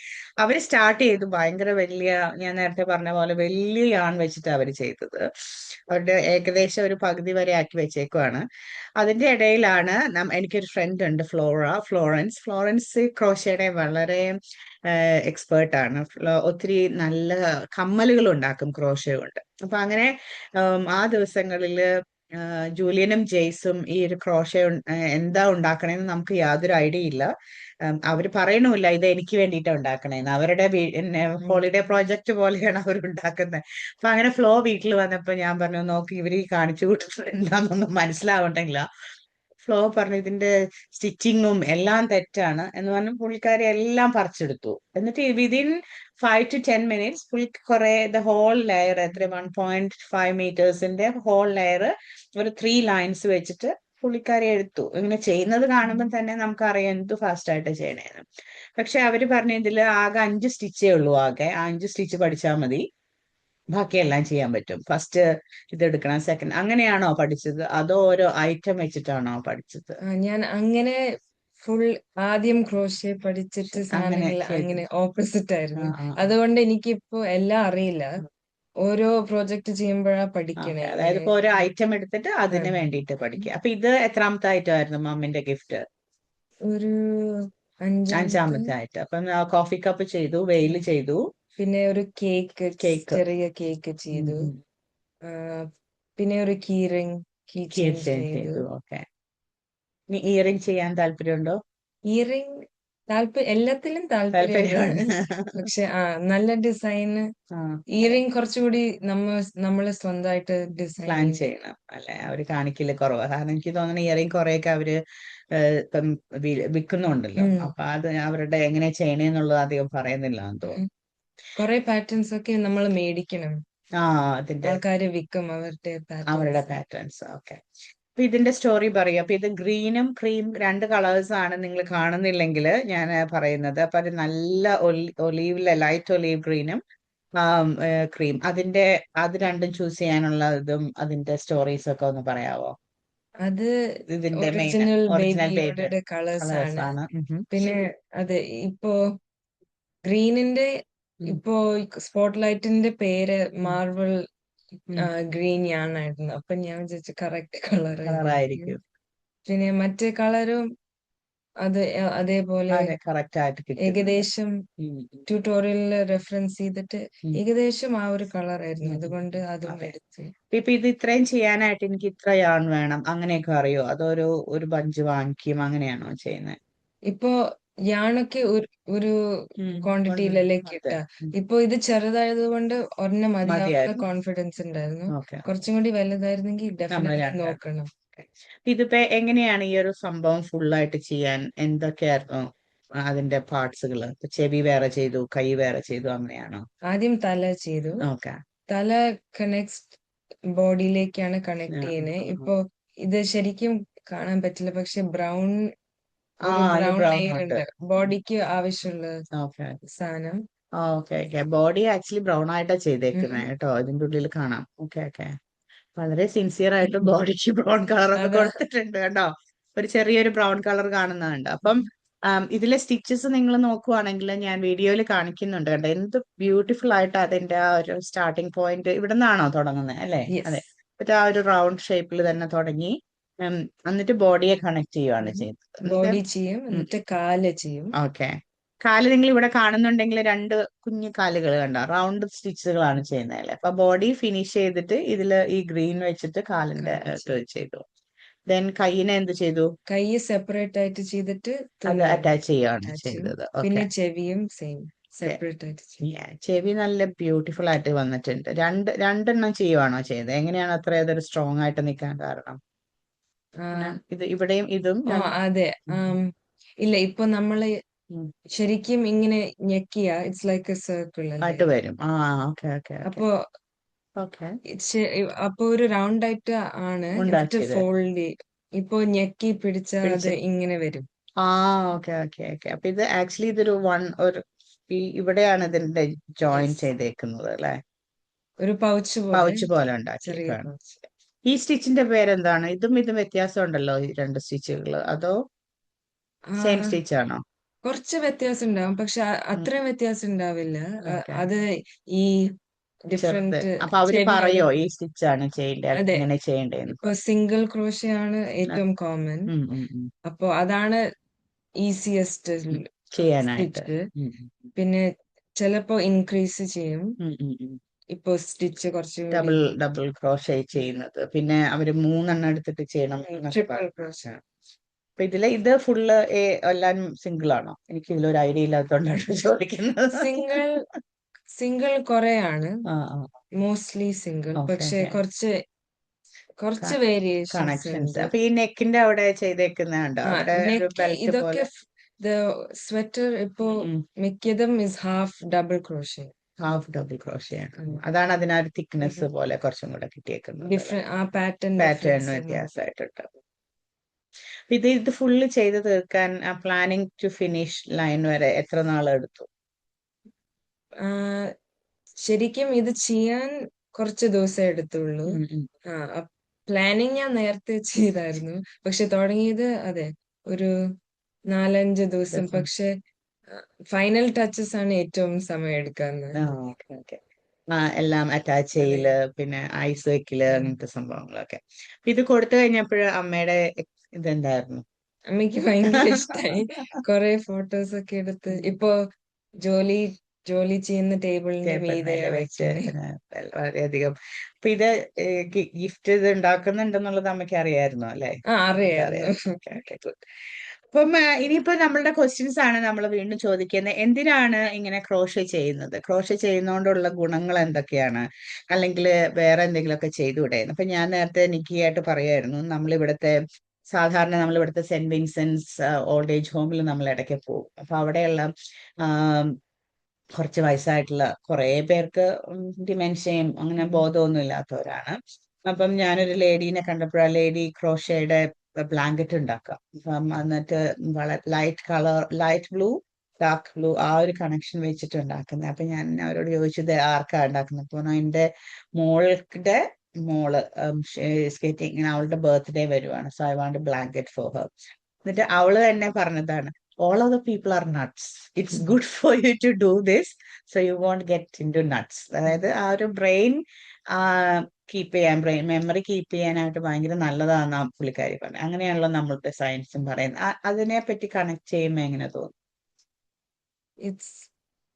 S1: അവര് സ്റ്റാർട്ട് ചെയ്തു ഭയങ്കര വലിയ, ഞാൻ നേരത്തെ പറഞ്ഞ പോലെ വലിയ യാൺ വെച്ചിട്ട് അവര് ചെയ്തത്. അവരുടെ ഏകദേശം ഒരു പകുതി വരെ ആക്കി വെച്ചേക്കുവാണ്. അതിന്റെ ഇടയിലാണ് എനിക്കൊരു ഫ്രണ്ട് ഉണ്ട്, ഫ്ലോറൻസ് ക്രോഷയുടെ വളരെ എക്സ്പേർട്ട് ആണ്. ഒത്തിരി നല്ല കമ്മലുകൾ ഉണ്ടാക്കും ക്രോഷ കൊണ്ട്. അപ്പൊ അങ്ങനെ ആ ദിവസങ്ങളില് ജൂലിയനും ജെയ്സും ഈ ഒരു ക്രോഷ എന്താ ഉണ്ടാക്കണേന്ന് നമുക്ക് യാതൊരു ഐഡിയ ഇല്ല. അവര് പറയണമില്ല ഇത് എനിക്ക് വേണ്ടിയിട്ടാണ് ഉണ്ടാക്കണേന്ന്. അവരുടെ ഹോളിഡേ പ്രോജക്റ്റ് പോലെയാണ് അവർ ഉണ്ടാക്കുന്നത്. അപ്പൊ അങ്ങനെ ഫ്ലോ വീട്ടിൽ വന്നപ്പോ ഞാൻ പറഞ്ഞു, നോക്കി ഇവര് ഈ കാണിച്ചു കൂട്ടുന്നത് എന്താണെന്നൊന്നും മനസ്സിലാവണ്ടെങ്കില. ഫ്ലോ പറഞ്ഞു ഇതിന്റെ സ്റ്റിച്ചിങ്ങും എല്ലാം തെറ്റാണ് എന്ന് പറഞ്ഞു. പുള്ളിക്കാരി എല്ലാം പറിച്ചെടുത്തു. എന്നിട്ട് വിതിൻ 5 to 10 minutes കുറെ ദ ഹോൾ ലെയർ, എത്ര 1.5 meters ഹോൾ ലെയർ ഒരു 3 lines വെച്ചിട്ട് പുള്ളിക്കാരി എടുത്തു. ഇങ്ങനെ ചെയ്യുന്നത് കാണുമ്പോൾ തന്നെ നമുക്കറിയാം എന്ത് ഫാസ്റ്റ് ആയിട്ട് ചെയ്യണേന്ന്. പക്ഷെ അവര് പറഞ്ഞ ഇതിൽ ആകെ 5 സ്റ്റിച്ചേ ഉള്ളൂ. ആകെ 5 സ്റ്റിച്ച് പഠിച്ചാൽ മതി, ബാക്കിയെല്ലാം ചെയ്യാൻ പറ്റും. ഫസ്റ്റ് ഇത് എടുക്കണം, സെക്കൻഡ്, അങ്ങനെയാണോ പഠിച്ചത് അതോ ഓരോ ഐറ്റം വെച്ചിട്ടാണോ പഠിച്ചത്?
S2: ഞാൻ അങ്ങനെ ഫുൾ ആദ്യം ക്രോഷ്യ പഠിച്ചിട്ട്
S1: അങ്ങനെ
S2: സാധനങ്ങൾ
S1: ചെയ്തു.
S2: അങ്ങനെ ഓപ്പോസിറ്റ്
S1: ആ
S2: ആയിരുന്നു.
S1: ആ
S2: അതുകൊണ്ട് എനിക്കിപ്പോ എല്ലാം അറിയില്ല. ഓരോ പ്രോജക്റ്റ് ചെയ്യുമ്പോഴാ
S1: ഓക്കെ,
S2: പഠിക്കണേ
S1: അതായത്
S2: ഇങ്ങനെ.
S1: ഇപ്പൊ ഒരു ഐറ്റം എടുത്തിട്ട്
S2: ആ,
S1: അതിന് വേണ്ടിയിട്ട് പഠിക്കുക. അപ്പൊ ഇത് എത്രാമത്തെ ഐറ്റം ആയിരുന്നു മമ്മിന്റെ ഗിഫ്റ്റ്?
S2: ഒരു 5-ാമത്തെ.
S1: അഞ്ചാമത്തെ ഐറ്റം. അപ്പം കോഫി കപ്പ് ചെയ്തു, വെയിൽ ചെയ്തു,
S2: പിന്നെ ഒരു കേക്ക്,
S1: കേക്ക്,
S2: ചെറിയ കേക്ക് ചെയ്തു. ആ, പിന്നെ ഒരു കീ ചെയിൻ ചെയ്തു.
S1: ചെയ്തു. ഓക്കെ. ഇനി ഇയറിംഗ് ചെയ്യാൻ താല്പര്യമുണ്ടോ?
S2: ഇയറിംഗ് എല്ലാത്തിലും താല്പര്യമുണ്ട്.
S1: താല്പര്യമുണ്ട്.
S2: പക്ഷെ നല്ല ഡിസൈന്
S1: ആ,
S2: ഇയറിംഗ് കുറച്ചുകൂടി നമ്മള് സ്വന്തമായിട്ട് ഡിസൈൻ
S1: പ്ലാൻ
S2: ചെയ്യും.
S1: ചെയ്യണം അല്ലെ? അവര് കാണിക്കില്ല കുറവ്. കാരണം എനിക്ക് തോന്നുന്നു ഇയറിംഗ് കുറെയൊക്കെ അവര് ഇപ്പം വിൽക്കുന്നുണ്ടല്ലോ.
S2: ഉം,
S1: അപ്പൊ അത് അവരുടെ എങ്ങനെ ചെയ്യണേന്നുള്ളത് അധികം പറയുന്നില്ല എന്ന്
S2: ഉം.
S1: തോന്നുന്നു.
S2: കുറെ പാറ്റേൺസ് ഒക്കെ നമ്മൾ മേടിക്കണം.
S1: ആ, അതിന്റെ
S2: ആൾക്കാര് വിൽക്കും അവരുടെ
S1: അവരുടെ
S2: പാറ്റേൺസ്.
S1: പാറ്റേൺസ്. ഓക്കെ. അപ്പൊ ഇതിന്റെ സ്റ്റോറി പറയാം. അപ്പൊ ഇത് ഗ്രീനും ക്രീം രണ്ട് കളേഴ്സ് ആണ്. നിങ്ങൾ കാണുന്നില്ലെങ്കിൽ ഞാൻ പറയുന്നത്. അപ്പൊ അത് നല്ല ഒലീവിലെ ലൈറ്റ് ഒലീവ് ഗ്രീനും ക്രീം, അത് രണ്ടും ചൂസ് ചെയ്യാനുള്ള ഇതും അതിന്റെ സ്റ്റോറീസ് ഒക്കെ ഒന്ന് പറയാവോ?
S2: അത്
S1: ഇതിന്റെ main
S2: original
S1: original
S2: baby
S1: baby
S2: യോഡയുടെ കളേഴ്സ്
S1: കളേഴ്സ്
S2: ആണ്.
S1: ആണ്.
S2: പിന്നെ അത് ഇപ്പോ ഗ്രീനിന്റെ ഇപ്പോ സ്പോട്ട് ലൈറ്റിന്റെ പേര് മാർവൽ ഗ്രീൻ ആണായിരുന്നു. അപ്പൊ ഞാൻ വിചാരിച്ചു കറക്റ്റ് കളർ ഇതായിരിക്കും.
S1: കളറായിരിക്കും.
S2: പിന്നെ മറ്റേ കളറും അതേപോലെ
S1: അതെ, കറക്റ്റ് ആയിട്ട് കിട്ടും.
S2: ഏകദേശം
S1: ഉം,
S2: ട്യൂട്ടോറിയലില് റെഫറൻസ് ചെയ്തിട്ട്
S1: ഉം.
S2: ഏകദേശം ആ ഒരു കളറായിരുന്നു. അതുകൊണ്ട് അതും
S1: അതെ.
S2: എടുത്തു.
S1: ഇപ്പൊ ഇത് ഇത്രയും ചെയ്യാനായിട്ട് എനിക്ക് ഇത്ര യാൺ വേണം അങ്ങനെയൊക്കെ അറിയോ? അതോ ഒരു ബഞ്ച് വാങ്ങിക്കും അങ്ങനെയാണോ ചെയ്യുന്നത്?
S2: ഇപ്പോ യാണൊക്കെ ഒരു ക്വാണ്ടിറ്റിയിലല്ലേ
S1: അതെ.
S2: കിട്ടുക. ഇപ്പൊ ഇത് ചെറുതായത് കൊണ്ട് ഒരെണ്ണം മതിയാവുന്ന
S1: മതിയായിരുന്നു.
S2: കോൺഫിഡൻസ് ഉണ്ടായിരുന്നു.
S1: ഓക്കെ.
S2: കുറച്ചും കൂടി വലുതായിരുന്നെങ്കിൽ
S1: നമ്മള്
S2: ഡെഫിനറ്റ്ലി
S1: രണ്ടാണ്.
S2: നോക്കണം.
S1: ഇതിപ്പോ എങ്ങനെയാണ് ഈ ഒരു സംഭവം ഫുള്ളായിട്ട് ചെയ്യാൻ? എന്തൊക്കെയായിരുന്നു അതിന്റെ പാർട്സുകൾ? ചെവി വേറെ ചെയ്തു, കൈ വേറെ ചെയ്തു, അങ്ങനെയാണോ?
S2: ആദ്യം തല ചെയ്തു.
S1: ഓക്കെ.
S2: തല കണക്ട് ബോഡിയിലേക്കാണ് കണക്ട് ചെയ്യുന്നത്. ഇപ്പൊ ഇത് ശരിക്കും കാണാൻ പറ്റില്ല, പക്ഷെ ഒരു
S1: അതിന്
S2: ബ്രൗൺ
S1: ബ്രൗൺ
S2: ലെയർ
S1: ഉണ്ട്.
S2: ഉണ്ട് ബോഡിക്ക് ആവശ്യമുള്ള
S1: ഓക്കെ.
S2: സാധനം.
S1: ഓക്കെ. ബോഡി ആക്ച്വലി ബ്രൗൺ ആയിട്ടാ ചെയ്തേക്കുന്നത്
S2: ഉം.
S1: കേട്ടോ. ഇതിന്റെ ഉള്ളിൽ കാണാം. ഓക്കെ. വളരെ സിൻസിയർ ആയിട്ട് ബോഡിക്ക് ബ്രൗൺ കളർ ഒക്കെ
S2: അതാ.
S1: കൊടുത്തിട്ടുണ്ട് കേട്ടോ. ഒരു ചെറിയൊരു ബ്രൗൺ കളർ കാണുന്നുണ്ട്. അപ്പം ഇതിലെ സ്റ്റിച്ചസ് നിങ്ങൾ നോക്കുവാണെങ്കിൽ ഞാൻ വീഡിയോയിൽ കാണിക്കുന്നുണ്ട് കേട്ടോ. എന്ത് ബ്യൂട്ടിഫുൾ ആയിട്ട് അതിന്റെ ആ ഒരു സ്റ്റാർട്ടിങ് പോയിന്റ് ഇവിടെ നിന്നാണോ തുടങ്ങുന്നത് അല്ലേ?
S2: യെസ്.
S1: അതെ. എന്നിട്ട് ആ ഒരു റൗണ്ട് ഷേപ്പിൽ തന്നെ തുടങ്ങി, എന്നിട്ട് ബോഡിയെ കണക്ട് ചെയ്യുവാണ് ചെയ്തത്. എന്നിട്ട്
S2: ബോഡി ചെയ്യും, എന്നിട്ട് കാല് ചെയ്യും.
S1: ഓക്കെ. കാല് നിങ്ങൾ ഇവിടെ കാണുന്നുണ്ടെങ്കിൽ രണ്ട് കുഞ്ഞു കാലുകൾ കണ്ട റൗണ്ട് സ്റ്റിച്ചുകളാണ് ചെയ്യുന്നത് അല്ലേ? അപ്പൊ ബോഡി ഫിനിഷ് ചെയ്തിട്ട് ഇതില് ഈ ഗ്രീൻ വെച്ചിട്ട് കാലിന്റെ
S2: കാല് ചെയ്യും.
S1: ചെയ്തു. ദെൻ കൈയിനെ എന്ത് ചെയ്തു?
S2: കൈ സെപ്പറേറ്റ് ആയിട്ട് ചെയ്തിട്ട്
S1: അത്
S2: തുണി
S1: അറ്റാച്ച് ചെയ്യുകയാണ്
S2: അറ്റാച്ച് ചെയ്യും.
S1: ചെയ്തത്. ഓക്കെ.
S2: പിന്നെ ചെവിയും സെയിം സെപ്പറേറ്റ് ആയിട്ട് ചെയ്യും.
S1: ചെവി നല്ല ബ്യൂട്ടിഫുൾ ആയിട്ട് വന്നിട്ടുണ്ട്. രണ്ടെണ്ണം ചെയ്യുവാണോ ചെയ്തത്? എങ്ങനെയാണ് അത്ര അതൊരു സ്ട്രോങ് ആയിട്ട് നിൽക്കാൻ കാരണം?
S2: ആ,
S1: ഇത് ഇവിടെയും ഇതും
S2: അതെ. ഇല്ല, ഇപ്പൊ നമ്മള് ശരിക്കും ഇങ്ങനെ ഞെക്കിയ ഇറ്റ്സ് ലൈക്ക് എ സർക്കിൾ അല്ലേ.
S1: ആയിട്ട് വരും. ഓക്കെ.
S2: അപ്പൊ
S1: ഓക്കെ.
S2: അപ്പൊ ഒരു റൗണ്ട് ആയിട്ട് ആണ്. എന്നിട്ട്
S1: ഉണ്ടാക്കിയത്
S2: ഫോൾഡ് ഇപ്പൊ ഞെക്കി പിടിച്ചാൽ അത്
S1: പിടിച്ച്
S2: ഇങ്ങനെ വരും.
S1: ആ ഓക്കെ. അപ്പൊ ഇത് ആക്ച്വലി ഇതൊരു ഇവിടെയാണ് ഇതിന്റെ ജോയിൻ
S2: യെസ്.
S1: ചെയ്തേക്കുന്നത് അല്ലെ?
S2: ഒരു പൗച്ച് പോലെ,
S1: പൗച്ച് പോലെ
S2: ചെറിയ
S1: ഉണ്ടാക്കിയേക്കാണ്.
S2: പൗച്ച്.
S1: ഈ സ്റ്റിച്ചിന്റെ പേരെന്താണ്? ഇതും വ്യത്യാസം ഉണ്ടല്ലോ ഈ രണ്ട് സ്റ്റിച്ചുകൾ. അതോ സെയിം
S2: ആ,
S1: സ്റ്റിച്ച് ആണോ?
S2: കുറച്ച് വ്യത്യാസം ഉണ്ടാവും, പക്ഷെ അത്രയും വ്യത്യാസം ഉണ്ടാവില്ല.
S1: ഓക്കെ.
S2: അത് ഈ
S1: ചെറുത്.
S2: ഡിഫറെന്റ്
S1: അപ്പൊ അവര്
S2: ചെടികൾ.
S1: പറയോ ഈ സ്റ്റിച്ചാണ് ചെയ്യേണ്ടത്,
S2: അതെ,
S1: ഇങ്ങനെ ചെയ്യേണ്ടതെന്ന്?
S2: ഇപ്പൊ സിംഗിൾ ക്രോഷ്യ ആണ് ഏറ്റവും കോമൺ.
S1: ഉം ഉം ഉം.
S2: അപ്പൊ അതാണ് ഈസിയസ്റ്റ്
S1: ഉം. ചെയ്യാനായിട്ട്.
S2: സ്റ്റിച്ച്.
S1: ഉം
S2: പിന്നെ ചിലപ്പോ ഇൻക്രീസ് ചെയ്യും,
S1: ഉം ഉം ഉം.
S2: ഇപ്പൊ സ്റ്റിച്ച് കുറച്ചുകൂടി
S1: ഡബിൾ ഡബിൾ ക്രോഷേ ചെയ്യുന്നത്. പിന്നെ അവര് 3 എടുത്തിട്ട് ചെയ്യണം എന്നൊക്കെ
S2: ട്രിപ്പിൾ ക്രോഷ്യ.
S1: അപ്പൊ ഇത് ഫുള്ള് എല്ലാം സിംഗിൾ ആണോ? എനിക്ക് ഇതിലൊരു ഐഡിയ ഇല്ലാത്തതുകൊണ്ടാണ് ചോദിക്കുന്നത്.
S2: സിംഗിൾ സിംഗിൾ കുറെയാണ്,
S1: ആ ആ.
S2: മോസ്റ്റ്ലി സിംഗിൾ,
S1: ഓക്കെ
S2: പക്ഷെ
S1: ഓക്കെ.
S2: കുറച്ച് വേരിയേഷൻസ്
S1: കണക്ഷൻസ്.
S2: ഉണ്ട്.
S1: അപ്പൊ ഈ നെക്കിന്റെ അവിടെ ചെയ്തേക്കുന്നുണ്ടോ? അവിടെ ഒരു
S2: നെക്ക്
S1: ബെൽറ്റ്
S2: ഇതൊക്കെ
S1: പോലെ.
S2: സ്വെറ്റർ ഇപ്പോ
S1: ഉം.
S2: മിക്കതും is half double crochet.
S1: Half double crochet ആണ്. അതാണ് അതിനൊരു തിക്നെസ് പോലെ കുറച്ചും കൂടെ കിട്ടിയേക്കുന്നത്.
S2: ഡിഫറെന്റ് ആ പാറ്റേൺ
S1: പാറ്റേൺ
S2: ഡിഫറൻസ്.
S1: വ്യത്യാസമായിട്ടുണ്ട്. ഇത് ഫുള്ള് ചെയ്ത് തീർക്കാൻ പ്ലാനിങ് ടു ഫിനിഷ് ലൈൻ വരെ എത്ര നാളെടുത്തു?
S2: ശരിക്കും ഇത് ചെയ്യാൻ കുറച്ച് ദിവസം എടുത്തുള്ളൂ.
S1: ഉം ഉം.
S2: പ്ലാനിങ് ഞാൻ നേരത്തെ ചെയ്തായിരുന്നു, പക്ഷെ തുടങ്ങിയത് അതെ ഒരു 4-5 ദിവസം.
S1: ദിവസം.
S2: പക്ഷെ ഫൈനൽ ടച്ചസ് ആണ് ഏറ്റവും സമയം എടുക്കുന്നത്.
S1: Okay okay. എല്ലാം അറ്റാച്ച്
S2: അതെ.
S1: ചെയ്യല്, പിന്നെ ഐസ് വെക്കല്, അങ്ങനത്തെ സംഭവങ്ങളൊക്കെ. അപ്പൊ ഇത് കൊടുത്തു കഴിഞ്ഞപ്പോഴ് അമ്മയുടെ ഇതെന്തായിരുന്നു?
S2: അമ്മയ്ക്ക് ഭയങ്കര ഇഷ്ടായി. കുറെ ഫോട്ടോസ് ഒക്കെ എടുത്ത് ഇപ്പൊ ജോലി ജോലി ചെയ്യുന്ന ടേബിളിന്റെ
S1: ടേബിൾ
S2: മീതെയാ
S1: മേലെ വെച്ച്
S2: വെക്കുന്നേ.
S1: വളരെയധികം. അപ്പൊ ഇത് ഗിഫ്റ്റ് ഇത് ഉണ്ടാക്കുന്നുണ്ടെന്നുള്ളത് അമ്മയ്ക്ക് അറിയായിരുന്നോ അല്ലെ?
S2: അറിയായിരുന്നു.
S1: അറിയാം. Okay okay good. അപ്പം ഇനിയിപ്പോ നമ്മളുടെ ക്വസ്റ്റ്യൻസ് ആണ് നമ്മൾ വീണ്ടും ചോദിക്കുന്നത്. എന്തിനാണ് ഇങ്ങനെ ക്രോഷേ ചെയ്യുന്നത്? ക്രോഷേ ചെയ്യുന്നതുകൊണ്ടുള്ള ഗുണങ്ങൾ എന്തൊക്കെയാണ്? അല്ലെങ്കിൽ വേറെ എന്തെങ്കിലുമൊക്കെ ചെയ്തുകൂടെ? അപ്പൊ ഞാൻ നേരത്തെ നിക്കിയായിട്ട് പറയായിരുന്നു, സാധാരണ നമ്മൾ ഇവിടുത്തെ സെന്റ് വിൻസെന്റ്സ് ഓൾഡ് ഏജ് ഹോമിൽ നമ്മൾ ഇടയ്ക്ക് പോകും. അപ്പൊ അവിടെയുള്ള കുറച്ച് വയസ്സായിട്ടുള്ള കുറെ പേർക്ക് ഡിമെൻഷ്യയും അങ്ങനെ ബോധമൊന്നും ഇല്ലാത്തവരാണ്. അപ്പം ഞാനൊരു ലേഡീനെ കണ്ടപ്പോൾ ആ ലേഡി ക്രോഷയുടെ ബ്ലാങ്കറ്റ് ഉണ്ടാക്കാം. അപ്പം എന്നിട്ട് വളരെ ലൈറ്റ് ബ്ലൂ, ഡാർക്ക് ബ്ലൂ ആ ഒരു കണക്ഷൻ വെച്ചിട്ട് ഉണ്ടാക്കുന്നത്. അപ്പൊ ഞാൻ അവരോട് ചോദിച്ചത് ആർക്കാ ഉണ്ടാക്കുന്നത്? അപ്പൊ എന്റെ മോളുടെ മോള് സ്കേറ്റിംഗ് ഇങ്ങനെ അവളുടെ ബർത്ത്ഡേ വരുവാണ്, so I want blanket for her. എന്നിട്ട് അവള് തന്നെ പറഞ്ഞതാണ്, all of the people are nuts. It's good for you to do this, so you won't get into nuts. അതായത് ആ ഒരു ബ്രെയിൻ ബ്രെയിൻ മെമ്മറി കീപ്പ് ചെയ്യാനായിട്ട് ഭയങ്കര നല്ലതാണെന്നാ പുള്ളിക്കാരി പറഞ്ഞത്. അങ്ങനെയാണല്ലോ നമ്മളുടെ സയൻസും പറയുന്നത്. അതിനെ പറ്റി കണക്ട് ചെയ്യുമ്പോൾ എങ്ങനെ തോന്നും?
S2: ഇറ്റ്സ്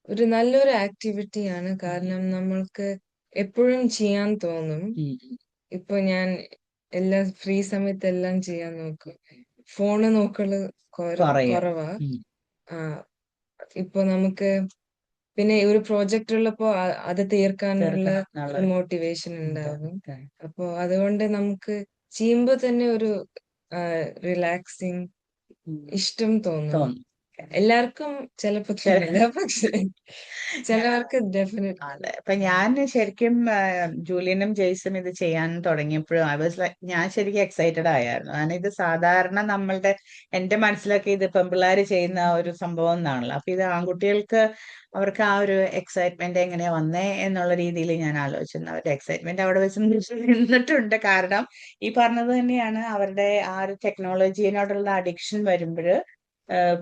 S2: ഒരു നല്ലൊരു ആക്ടിവിറ്റിയാണ്, കാരണം നമ്മൾക്ക് എപ്പോഴും ചെയ്യാൻ തോന്നും. ഇപ്പൊ ഞാൻ എല്ലാ ഫ്രീ സമയത്ത് എല്ലാം ചെയ്യാൻ നോക്കും. ഫോണ് നോക്കല്
S1: പറയും.
S2: കുറവാ. ആ ഇപ്പൊ നമുക്ക് പിന്നെ ഒരു പ്രോജക്റ്റ് ഉള്ളപ്പോ അത് തീർക്കാനുള്ള ഒരു മോട്ടിവേഷൻ ഉണ്ടാകും. അപ്പൊ അതുകൊണ്ട് നമുക്ക് ചെയ്യുമ്പോ തന്നെ ഒരു റിലാക്സിങ് ഇഷ്ടം തോന്നും. എല്ലാവർക്കും ചിലപ്പോ തോന്നില്ല, പക്ഷെ ചിലവർക്ക് ഡെഫിനറ്റ്.
S1: അതെ. അപ്പൊ ഞാൻ ശരിക്കും ജൂലിയനും ജെയ്സും ഇത് ചെയ്യാൻ തുടങ്ങിയപ്പോഴും ഞാൻ ശരിക്കും എക്സൈറ്റഡ് ആയിരുന്നു. കാരണം ഇത് സാധാരണ എന്റെ മനസ്സിലൊക്കെ ഇത് പെൺപിള്ളേര് ചെയ്യുന്ന ഒരു സംഭവം എന്നാണല്ലോ. അപ്പൊ ഇത് ആൺകുട്ടികൾക്ക് അവർക്ക് ആ ഒരു എക്സൈറ്റ്മെന്റ് എങ്ങനെയാ വന്നേ എന്നുള്ള രീതിയിൽ ഞാൻ ആലോചിച്ചിരുന്നു. അവരുടെ എക്സൈറ്റ്മെന്റ് അവിടെ വെച്ച് നിന്നിട്ടുണ്ട്. കാരണം ഈ പറഞ്ഞത് തന്നെയാണ്, അവരുടെ ആ ഒരു ടെക്നോളജിയോടുള്ള അഡിക്ഷൻ വരുമ്പോൾ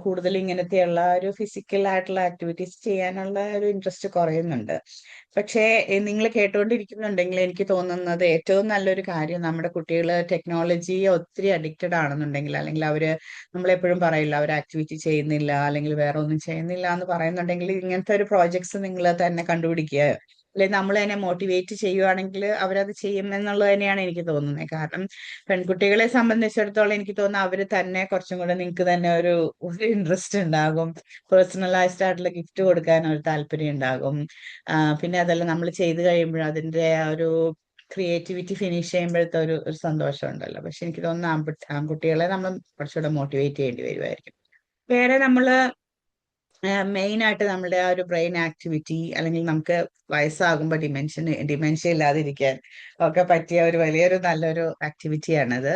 S1: കൂടുതൽ ഇങ്ങനത്തെയുള്ള ഒരു ഫിസിക്കൽ ആയിട്ടുള്ള ആക്ടിവിറ്റീസ് ചെയ്യാനുള്ള ഒരു ഇൻട്രസ്റ്റ് കുറയുന്നുണ്ട്. പക്ഷേ നിങ്ങൾ കേട്ടുകൊണ്ടിരിക്കുന്നുണ്ടെങ്കിൽ എനിക്ക് തോന്നുന്നത് ഏറ്റവും നല്ലൊരു കാര്യം, നമ്മുടെ കുട്ടികൾ ടെക്നോളജിയെ ഒത്തിരി അഡിക്റ്റഡ് ആണെന്നുണ്ടെങ്കിൽ, അല്ലെങ്കിൽ നമ്മളെപ്പോഴും പറയില്ല അവർ ആക്ടിവിറ്റി ചെയ്യുന്നില്ല അല്ലെങ്കിൽ വേറെ ഒന്നും ചെയ്യുന്നില്ല എന്ന് പറയുന്നുണ്ടെങ്കിൽ, ഇങ്ങനത്തെ ഒരു പ്രോജക്ട്സ് നിങ്ങൾ തന്നെ കണ്ടുപിടിക്കുക, അല്ലെങ്കിൽ നമ്മൾ തന്നെ മോട്ടിവേറ്റ് ചെയ്യുവാണെങ്കിൽ അവരത് ചെയ്യും എന്നുള്ളത് തന്നെയാണ് എനിക്ക് തോന്നുന്നത്. കാരണം പെൺകുട്ടികളെ സംബന്ധിച്ചിടത്തോളം എനിക്ക് തോന്നുന്നു അവർ തന്നെ കുറച്ചും കൂടെ നിങ്ങൾക്ക് തന്നെ ഒരു ഇൻട്രസ്റ്റ് ഉണ്ടാകും. പേഴ്സണലൈസ്ഡ് ആയിട്ടുള്ള ഗിഫ്റ്റ് കൊടുക്കാൻ ഒരു താല്പര്യം ഉണ്ടാകും. പിന്നെ അതല്ല, നമ്മൾ ചെയ്ത് കഴിയുമ്പോൾ അതിന്റെ ആ ഒരു ക്രിയേറ്റിവിറ്റി ഫിനിഷ് ചെയ്യുമ്പോഴത്തെ ഒരു സന്തോഷം ഉണ്ടല്ലോ. പക്ഷെ എനിക്ക് തോന്നുന്നു ആൺകുട്ടികളെ നമ്മൾ കുറച്ചുകൂടെ മോട്ടിവേറ്റ് ചെയ്യേണ്ടി വരുമായിരിക്കും. വേറെ നമ്മള് മെയിൻ ആയിട്ട് നമ്മുടെ ആ ഒരു ബ്രെയിൻ ആക്ടിവിറ്റി, അല്ലെങ്കിൽ നമുക്ക് വയസ്സാകുമ്പോൾ ഡിമെൻഷ്യ ഇല്ലാതിരിക്കാൻ ഒക്കെ പറ്റിയ ഒരു വലിയൊരു നല്ലൊരു ആക്ടിവിറ്റിയാണത്.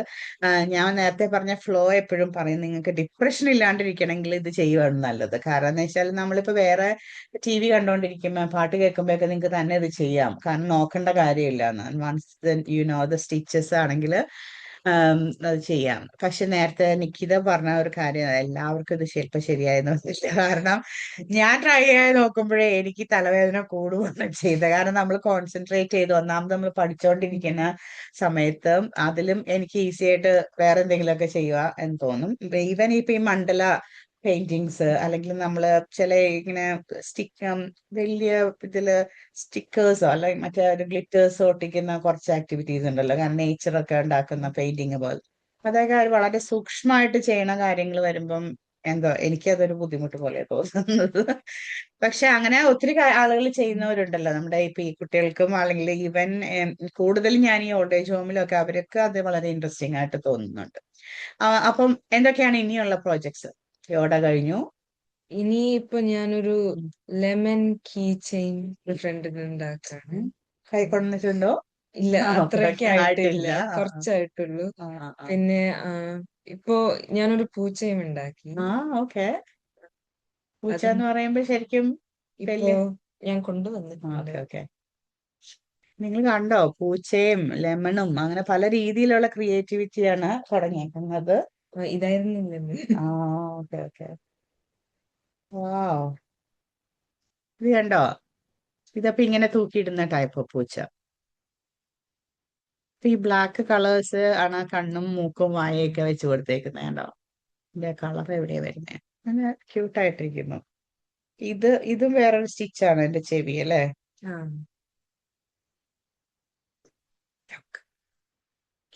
S1: ഞാൻ നേരത്തെ പറഞ്ഞ ഫ്ലോ എപ്പോഴും പറയും, നിങ്ങൾക്ക് ഡിപ്രഷൻ ഇല്ലാണ്ടിരിക്കണമെങ്കിൽ ഇത് ചെയ്യുവാണ് നല്ലത്. കാരണം എന്ന് വെച്ചാൽ നമ്മളിപ്പോ വേറെ TV കണ്ടോണ്ടിരിക്കുമ്പോൾ പാട്ട് കേൾക്കുമ്പോഴൊക്കെ നിങ്ങൾക്ക് തന്നെ ഇത് ചെയ്യാം, കാരണം നോക്കേണ്ട കാര്യമില്ല എന്ന്. Once you know the stitches ആണെങ്കിൽ അത് ചെയ്യാം. പക്ഷെ നേരത്തെ നിക്കിത പറഞ്ഞ ഒരു കാര്യം എല്ലാവർക്കും ഇത് ചിലപ്പോൾ ശരിയായെന്ന് വന്നില്ല. കാരണം ഞാൻ ട്രൈ ചെയ്യാൻ നോക്കുമ്പോഴേ എനിക്ക് തലവേദന കൂടുകയാണ് ചെയ്തത്. കാരണം നമ്മൾ കോൺസെൻട്രേറ്റ് ചെയ്ത് ഒന്നാമത് നമ്മൾ പഠിച്ചുകൊണ്ടിരിക്കുന്ന സമയത്ത് അതിലും എനിക്ക് ഈസി ആയിട്ട് വേറെ എന്തെങ്കിലുമൊക്കെ ചെയ്യുക എന്ന് തോന്നും. ഈവൻ ഇപ്പൊ ഈ മണ്ഡല പെയിന്റിങ്സ് അല്ലെങ്കിൽ നമ്മള് ചില ഇങ്ങനെ സ്റ്റിക്ക് വലിയ ഇതില് സ്റ്റിക്കേഴ്സോ അല്ലെങ്കിൽ മറ്റേ ഒരു ഗ്ലിറ്റേഴ്സോ ഒട്ടിക്കുന്ന കുറച്ച് ആക്ടിവിറ്റീസ് ഉണ്ടല്ലോ, കാരണം നേച്ചറൊക്കെ ഉണ്ടാക്കുന്ന പെയിന്റിങ് പോലെ അതൊക്കെ വളരെ സൂക്ഷ്മമായിട്ട് ചെയ്യണ കാര്യങ്ങൾ വരുമ്പം എന്തോ എനിക്കതൊരു ബുദ്ധിമുട്ട് പോലെ തോന്നുന്നത്. പക്ഷെ അങ്ങനെ ഒത്തിരി ആളുകൾ ചെയ്യുന്നവരുണ്ടല്ലോ നമ്മുടെ ഇപ്പൊ ഈ കുട്ടികൾക്കും അല്ലെങ്കിൽ ഈവൻ കൂടുതലും ഞാൻ ഈ ഓൾഡ് ഏജ് ഹോമിലൊക്കെ അവരൊക്കെ അത് വളരെ ഇൻട്രസ്റ്റിംഗ് ആയിട്ട് തോന്നുന്നുണ്ട്. അപ്പം എന്തൊക്കെയാണ് ഇനിയുള്ള പ്രോജക്ട്സ്? യോട കഴിഞ്ഞു.
S2: ഇനിയിപ്പോ ഞാനൊരു
S1: ഉം.
S2: ലെമൺ കീ ചെയിൻ ഫ്രണ്ടിന് ഉണ്ടാക്കാണ്.
S1: കൈ കൊണ്ടിട്ടുണ്ടോ?
S2: ഇല്ല,
S1: ഓക്കെ
S2: അത്രയ്ക്ക്
S1: ഓക്കെ
S2: ആയിട്ടില്ല,
S1: ആയിട്ടില്ല.
S2: കുറച്ചായിട്ടുള്ളൂ.
S1: ആ ആ ആ
S2: പിന്നെ ഇപ്പോ ഞാനൊരു പൂച്ചയും ഉണ്ടാക്കി.
S1: ആ ഓക്കെ. പൂച്ച
S2: അതും
S1: എന്ന് പറയുമ്പോ ശരിക്കും
S2: ഇപ്പോ
S1: വലിയ
S2: ഞാൻ കൊണ്ടുവന്നിട്ടുണ്ട്.
S1: Okay okay. നിങ്ങൾ കണ്ടോ, പൂച്ചയും ലെമണും അങ്ങനെ പല രീതിയിലുള്ള ക്രിയേറ്റിവിറ്റിയാണ് തുടങ്ങിയേക്കുന്നത്.
S2: ഇതായിരുന്നില്ലെന്ന്.
S1: ആ ഓക്കെ ഓക്കെ. വാവ്, ഇത് കണ്ടോ, ഇതപ്പൊ ഇങ്ങനെ തൂക്കിയിടുന്ന ടൈപ്പ് ഓഫ് പൂച്ച. ഇപ്പൊ ഈ ബ്ലാക്ക് കളേഴ്സ് ആണ് കണ്ണും മൂക്കും വായയൊക്കെ വെച്ച് കൊടുത്തേക്കുന്നത് കണ്ടോ. ഇതിന്റെ കളർ എവിടെയാ വരുന്നത്? അങ്ങനെ ക്യൂട്ടായിട്ടിരിക്കുന്നു. ഇതും വേറൊരു സ്റ്റിച്ചാണ് എന്റെ ചെവി അല്ലേ.
S2: ആ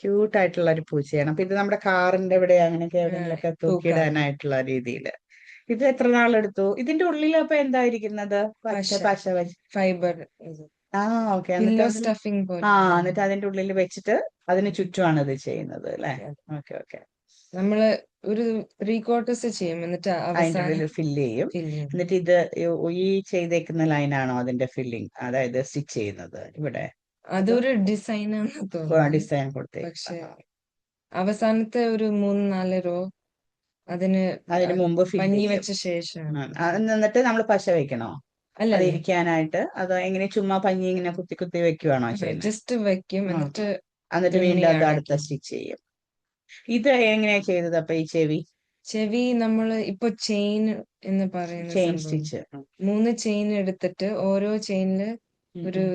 S1: ക്യൂട്ട് ആയിട്ടുള്ള ഒരു പൂച്ചയാണ്. അപ്പൊ ഇത് നമ്മുടെ കാറിന്റെ ഇവിടെ അങ്ങനെയൊക്കെ എവിടെയെങ്കിലൊക്കെ
S2: തൂക്കാൻ
S1: തൂക്കിയിടാനായിട്ടുള്ള രീതിയിൽ. ഇത് എത്ര നാളെടുത്തു? ഇതിന്റെ ഉള്ളിൽ അപ്പൊ എന്തായിരിക്കുന്നത്? പച്ച
S2: പശ
S1: പശ
S2: ഫൈബർ
S1: ആ ഓക്കെ. എന്നിട്ട്
S2: പില്ലോ
S1: അതിൽ
S2: സ്റ്റഫിംഗ്
S1: ആ
S2: പോലെ.
S1: എന്നിട്ട് അതിന്റെ ഉള്ളിൽ വെച്ചിട്ട് അതിന് ചുറ്റുമാണ് ഇത് ചെയ്യുന്നത് അല്ലേ. Okay okay.
S2: നമ്മള് ഒരു 3/4 ചെയ്യും, എന്നിട്ട്
S1: അതിന്റെ ഉള്ളിൽ
S2: അവസാനം
S1: ഫില്ല് ചെയ്യും.
S2: ഫില്ല് ചെയ്യും.
S1: എന്നിട്ട് ഇത് ഈ ചെയ്തേക്കുന്ന ലൈനാണോ അതിന്റെ ഫില്ലിങ്, അതായത് സ്റ്റിച്ച് ചെയ്യുന്നത് ഇവിടെ? അതോ
S2: അതൊരു ഡിസൈനാന്ന് തോന്നുന്നു.
S1: ഡിസൈൻ കൊടുത്തേക്ക്?
S2: പക്ഷെ അവസാനത്തെ ഒരു 3-4 റോ അതിന്
S1: അതിന് മുമ്പ് ഫില്ല്
S2: പഞ്ഞി
S1: ചെയ്യും.
S2: വെച്ച ശേഷം.
S1: എന്നിട്ട് നമ്മൾ പശ വെക്കണോ അത്
S2: അല്ലല്ല,
S1: ഇരിക്കാനായിട്ട്? അതോ എങ്ങനെ ചുമ്മാ പഞ്ഞി ഇങ്ങനെ കുത്തി കുത്തി വെക്കുവാണോ ചെയ്യുന്നത്?
S2: ജസ്റ്റ് വെക്കും, എന്നിട്ട്
S1: എന്നിട്ട്
S2: തുന്നി
S1: വീണ്ടും അത് അടുത്ത
S2: അടയ്ക്കും.
S1: സ്റ്റിച്ച് ചെയ്യും. ഇത് എങ്ങനെയാ ചെയ്തത് അപ്പൊ ഈ ചെവി?
S2: ചെവി നമ്മള് ഇപ്പൊ ചെയിൻ എന്ന് പറയുന്ന
S1: ചെയിൻ
S2: സംഭവം,
S1: സ്റ്റിച്ച്.
S2: 3 ചെയിൻ എടുത്തിട്ട് ഓരോ ചെയിനില് ഒരു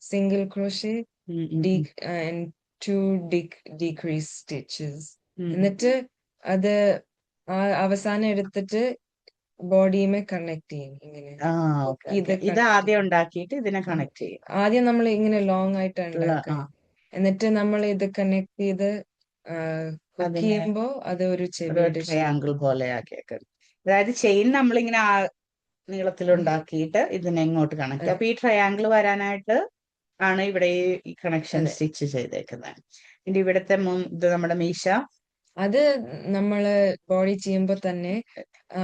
S2: single crochet and 2 decrease stitches. എന്നിട്ട് അത് അവസാനം എടുത്തിട്ട് ബോഡിയുമേ കണക്ട് ചെയ്യും. ഇങ്ങനെ
S1: ആ
S2: hook
S1: ഓക്കെ
S2: ചെയ്ത്
S1: ഓക്കെ. ഇത്
S2: connect
S1: ആദ്യം
S2: ചെയ്യും.
S1: ഉണ്ടാക്കിയിട്ട് ഇതിനെ കണക്ട് ചെയ്യും.
S2: ആദ്യം നമ്മൾ ഇങ്ങനെ ലോങ് ആയിട്ട്
S1: ആ
S2: ഉണ്ടാക്കുക, എന്നിട്ട് നമ്മൾ ഇത് കണക്ട് ചെയ്ത് ഹുക്ക്
S1: അതിനെ
S2: ചെയ്യുമ്പോ അത് ഒരു
S1: ഒരു
S2: ചെവിയുടെ ഷേപ്പ്.
S1: ട്രയാങ്കിൾ പോലെ ആക്കിയേക്കും. അതായത് ചെയിൻ നമ്മളിങ്ങനെ നീളത്തിലുണ്ടാക്കിയിട്ട് ഇതിനെ ഇങ്ങോട്ട് കണക്ട്.
S2: അതെ
S1: അപ്പൊ ഈ ട്രയാങ്കിൾ വരാനായിട്ട് ആണ് ഇവിടെ ഈ കണക്ഷൻ
S2: അതെ.
S1: സ്റ്റിച്ച് ചെയ്തേക്കുന്നത്. ഇതിന്റെ ഇവിടുത്തെ ഇത് നമ്മുടെ മീശ
S2: അത് നമ്മള് ബോഡി ചെയ്യുമ്പോ തന്നെ